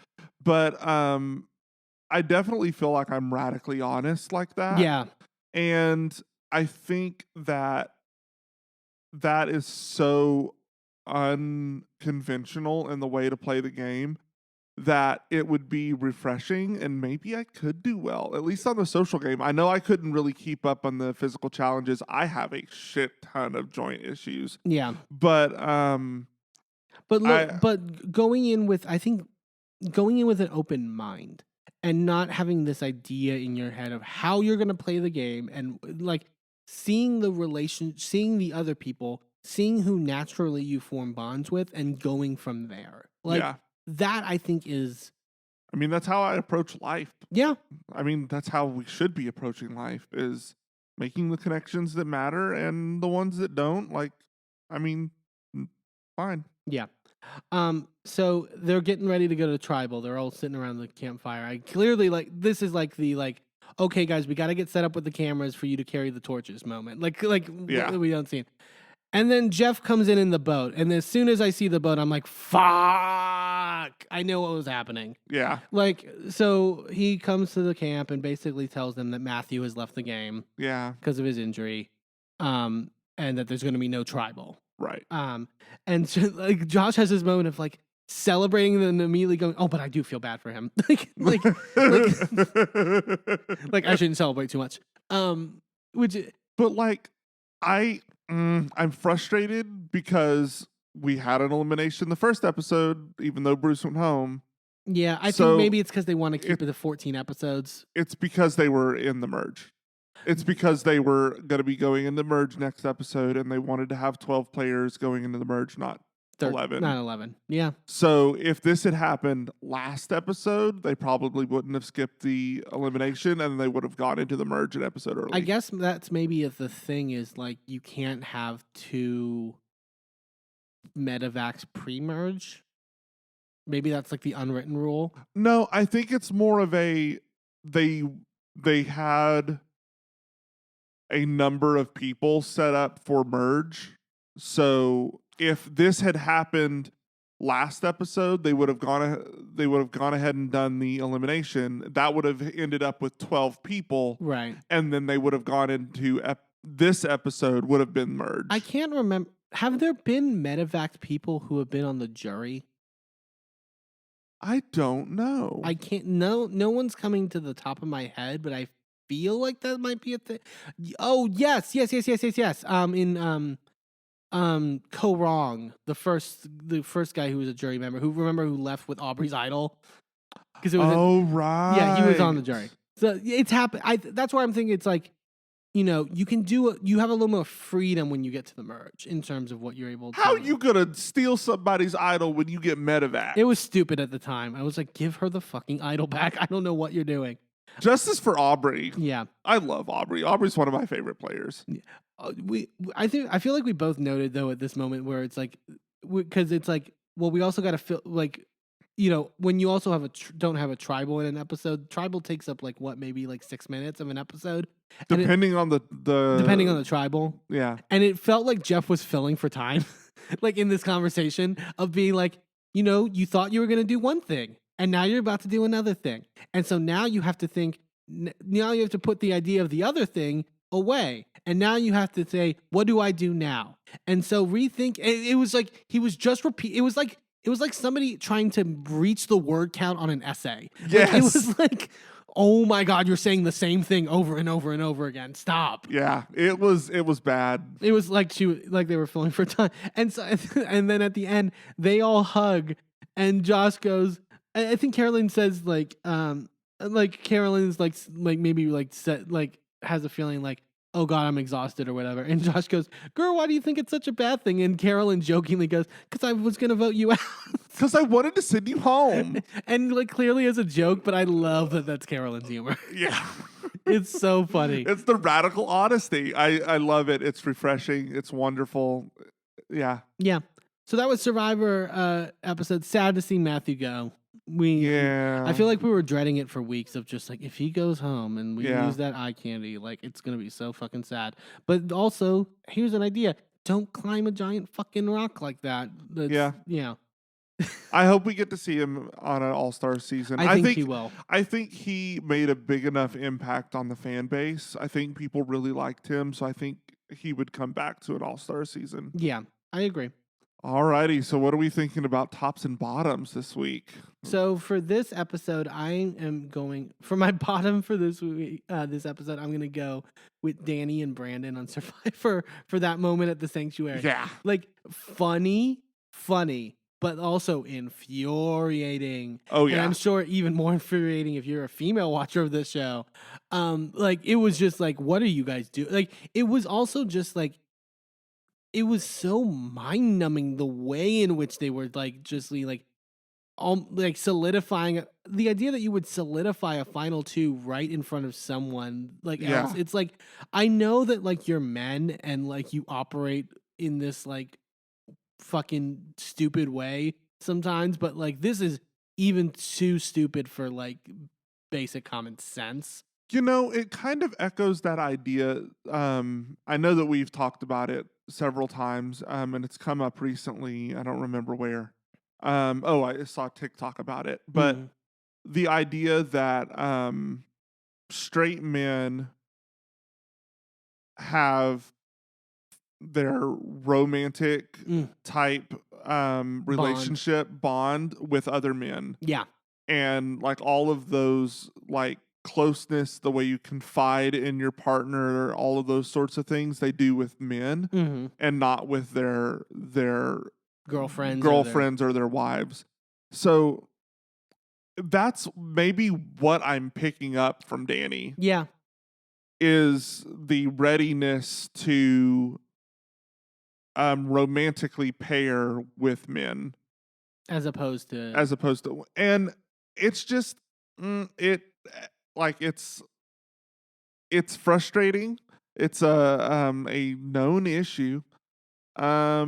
but I definitely feel like I'm radically honest like that. Yeah. And I think that is so unconventional in the way to play the game that it would be refreshing, and maybe I could do well, at least on the social game. I know I couldn't really keep up on the physical challenges. I have a shit ton of joint issues. Yeah. But going in with an open mind and not having this idea in your head of how you're going to play the game, and like seeing the other people, seeing who naturally you form bonds with, and going from there. Like, that I think is, that's how I approach life. Yeah. That's how we should be approaching life, is making the connections that matter, and the ones that don't, like, Fine. Yeah. So they're getting ready to go to tribal. They're all sitting around the campfire. I clearly this is like the okay guys, we got to get set up with the cameras for you to carry the torches moment. Yeah. We don't see it. And then Jeff comes in the boat, and as soon as I see the boat, I'm like, fuck! I know what was happening. Yeah. So he comes to the camp and basically tells them that Matthew has left the game Yeah. because of his injury, and that there's going to be no tribal. Right. And so, Josh has this moment of celebrating and then immediately going, "Oh, but I do feel bad for him." like I shouldn't celebrate too much. But I'm frustrated because we had an elimination the first episode, even though Bruce went home. Yeah, I think maybe it's because they want to keep it to 14 episodes. It's because they were in the merge. It's because they were going to be going in the merge next episode, and they wanted to have 12 players going into the merge, not 11. Not 11. Yeah. So if this had happened last episode, they probably wouldn't have skipped the elimination, and they would have gone into the merge an episode early. I guess that's maybe the thing is you can't have 2 medevacs pre-merge. Maybe that's the unwritten rule. No, I think it's more of they had a number of people set up for merge. So if this had happened last episode, they would have gone ahead and done the elimination. That would have ended up with 12 people. Right. And then they would have gone into this episode would have been merged. I can't remember. Have there been medevac people who have been on the jury? I don't know. I can't. No one's coming to the top of my head, but I feel like that might be a thing. Oh yes. In Co-Wrong, the first guy who was a jury member, who left with Aubrey's idol, because it was right. Yeah, he was on the jury. So it's happened. That's why I'm thinking it's you can you have a little more freedom when you get to the merge in terms of what you're able to. How are you gonna steal somebody's idol when you get medevac? It was stupid at the time. I was like, give her the fucking idol back. I don't know what you're doing. Justice for Aubrey. Yeah. I love Aubrey. Aubrey's one of my favorite players. I feel like we both noted though at this moment where it's because it's we also got to feel when you also have don't have a tribal in an episode, tribal takes up maybe 6 minutes of an episode. Depending on the depending on the tribal. Yeah. And it felt like Jeff was filling for time, in this conversation of being you thought you were going to do one thing and now you're about to do another thing. And so now you have to think, now you have to put the idea of the other thing away. And now you have to say, what do I do now? And so rethink. It was he was just repeat. It was like somebody trying to reach the word count on an essay. Yes. It was oh my God, you're saying the same thing over and over and over again. Stop. Yeah, it was bad. It was they were filling for time. And so, and then at the end, they all hug and Josh goes, I think Carolyn says Carolyn's maybe set has a feeling oh God, I'm exhausted or whatever. And Josh goes, girl, why do you think it's such a bad thing? And Carolyn jokingly goes, because I was going to vote you out. Because I wanted to send you home. And clearly as a joke, but I love that that's Carolyn's humor. Yeah. It's so funny. It's the radical honesty. I love it. It's refreshing. It's wonderful. Yeah. Yeah. So that was Survivor episode. Sad to see Matthew go. I feel like we were dreading it for weeks of just if he goes home and we use that eye candy, it's going to be so fucking sad. But also, here's an idea. Don't climb a giant fucking rock like that. Yeah. I hope we get to see him on an all-star season. I think he will. I think he made a big enough impact on the fan base. I think people really liked him, so I think he would come back to an all-star season. Yeah, I agree. Alrighty, so what are we thinking about tops and bottoms this week? So for this episode, I am going for my bottom for this week. This episode, I'm gonna go with Danny and Brandon on Survivor for that moment at the sanctuary. Yeah, funny, but also infuriating. Oh yeah, and I'm sure even more infuriating if you're a female watcher of this show. It was just what are you guys doing? It was also just it was so mind-numbing the way in which they were solidifying the idea that you would solidify a final 2 right in front of someone else. It's I know that you're men and you operate in this fucking stupid way sometimes, but like this is even too stupid for like basic common sense. It kind of echoes that idea. I know that we've talked about it several times, and it's come up recently. I don't remember where. I saw TikTok about it, but the idea that straight men have their romantic type relationship bond with other men. Yeah. And like all of those like closeness, the way you confide in your partner, all of those sorts of things they do with men and not with their girlfriends or their wives. So that's maybe what I'm picking up from Danny. Yeah. Is the readiness to romantically pair with men as opposed to and it's just it's frustrating. It's a known issue. I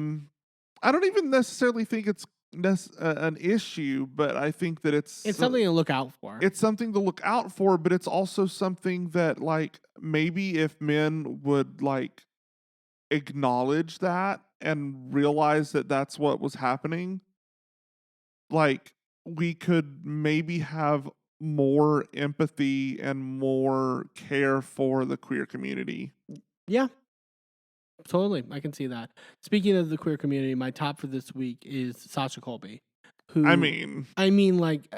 don't even necessarily think it's an issue, but I think that it's something to look out for. It's something to look out for, but it's also something that like maybe if men would like acknowledge that and realize that that's what was happening, like we could maybe have more empathy and more care for the queer community. Yeah. Totally. I can see that. Speaking of the queer community, my top for this week is Sasha Colby. Who I mean, like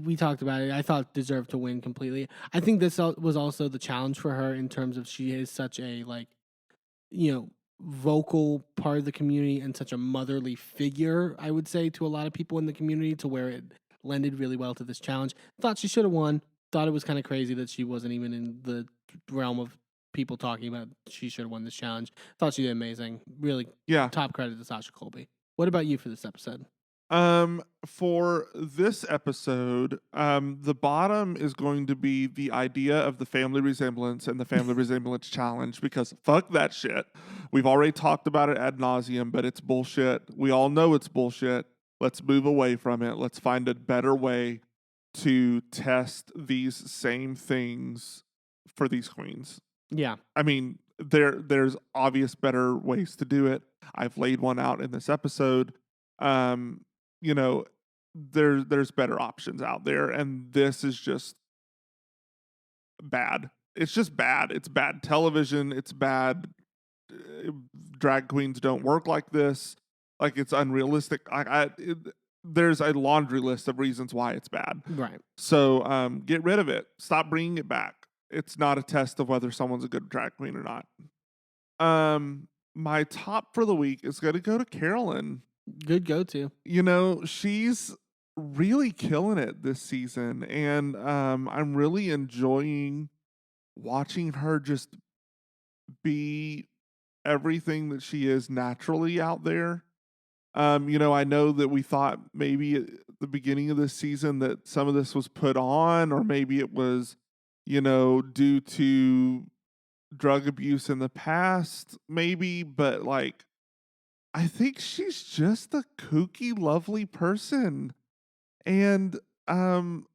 we talked about it. I thought deserved to win completely. I think this was also the challenge for her in terms of she is such a like, vocal part of the community and such a motherly figure, I would say, to a lot of people in the community, to where it lended really well to this challenge. Thought she should have won. Thought it was kind of crazy that she wasn't even in the realm of people talking about she should have won this challenge. Thought she did amazing. Really, top credit to Sasha Colby. What about you for this episode? For this episode, the bottom is going to be the idea of the family resemblance and the family resemblance challenge, because fuck that shit. We've already talked about it ad nauseum, but it's bullshit. We all know it's bullshit. Let's move away from it. Let's find a better way to test these same things for these queens. Yeah. I mean, there's obvious better ways to do it. I've laid one out in this episode. There's better options out there, and this is just bad. It's just bad. It's bad television. It's bad. Drag queens don't work like this. Like, it's unrealistic. There's a laundry list of reasons why it's bad. Right. So get rid of it. Stop bringing it back. It's not a test of whether someone's a good drag queen or not. My top for the week is going to go to Carolyn. Good go-to. She's really killing it this season, and I'm really enjoying watching her just be everything that she is naturally out there. I know that we thought maybe at the beginning of this season that some of this was put on, or maybe it was, due to drug abuse in the past, maybe, but like, I think she's just a kooky, lovely person. And I'm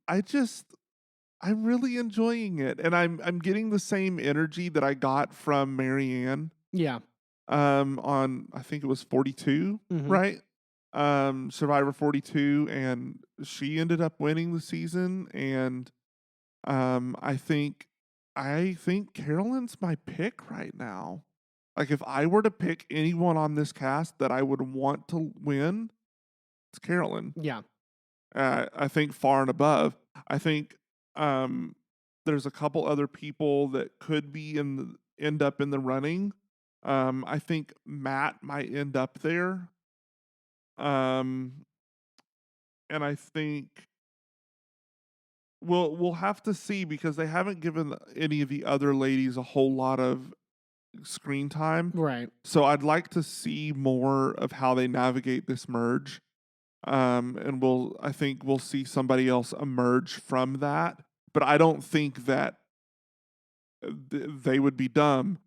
really enjoying it. And I'm getting the same energy that I got from Marianne. Yeah. On I think it was 42, right? Survivor 42, and she ended up winning the season. And I think Carolyn's my pick right now. Like, if I were to pick anyone on this cast that I would want to win, it's Carolyn. Yeah. I think far and above. I think there's a couple other people that could be end up in the running. I think Matt might end up there. And I think we'll have to see, because they haven't given any of the other ladies a whole lot of screen time. Right. So I'd like to see more of how they navigate this merge. And I think we'll see somebody else emerge from that. But I don't think that they would be dumb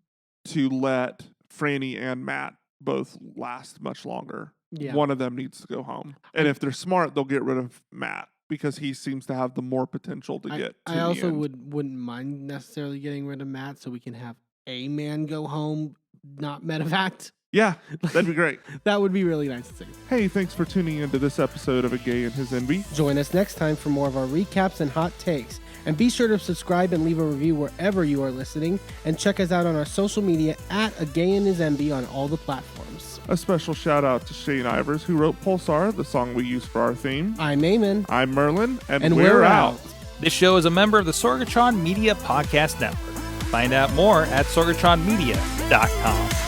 to let Franny and Matt both last much longer. Yeah. One of them needs to go home. And if they're smart, they'll get rid of Matt because he seems to have the more potential to get to I also the end. wouldn't mind necessarily getting rid of Matt so we can have a man go home, not medevac. Yeah, that'd be great. That would be really nice to see. Hey, thanks for tuning into this episode of A Gay and His Enby. Join us next time for more of our recaps and hot takes. And be sure to subscribe and leave a review wherever you are listening. And check us out on our social media at A Gay and His Enby on all the platforms. A special shout out to Shane Ivers, who wrote Pulsar, the song we use for our theme. I'm Eamon. I'm Merlin, and we're out. This show is a member of the Sorgatron Media Podcast Network. Find out more at sorgatronmedia.com.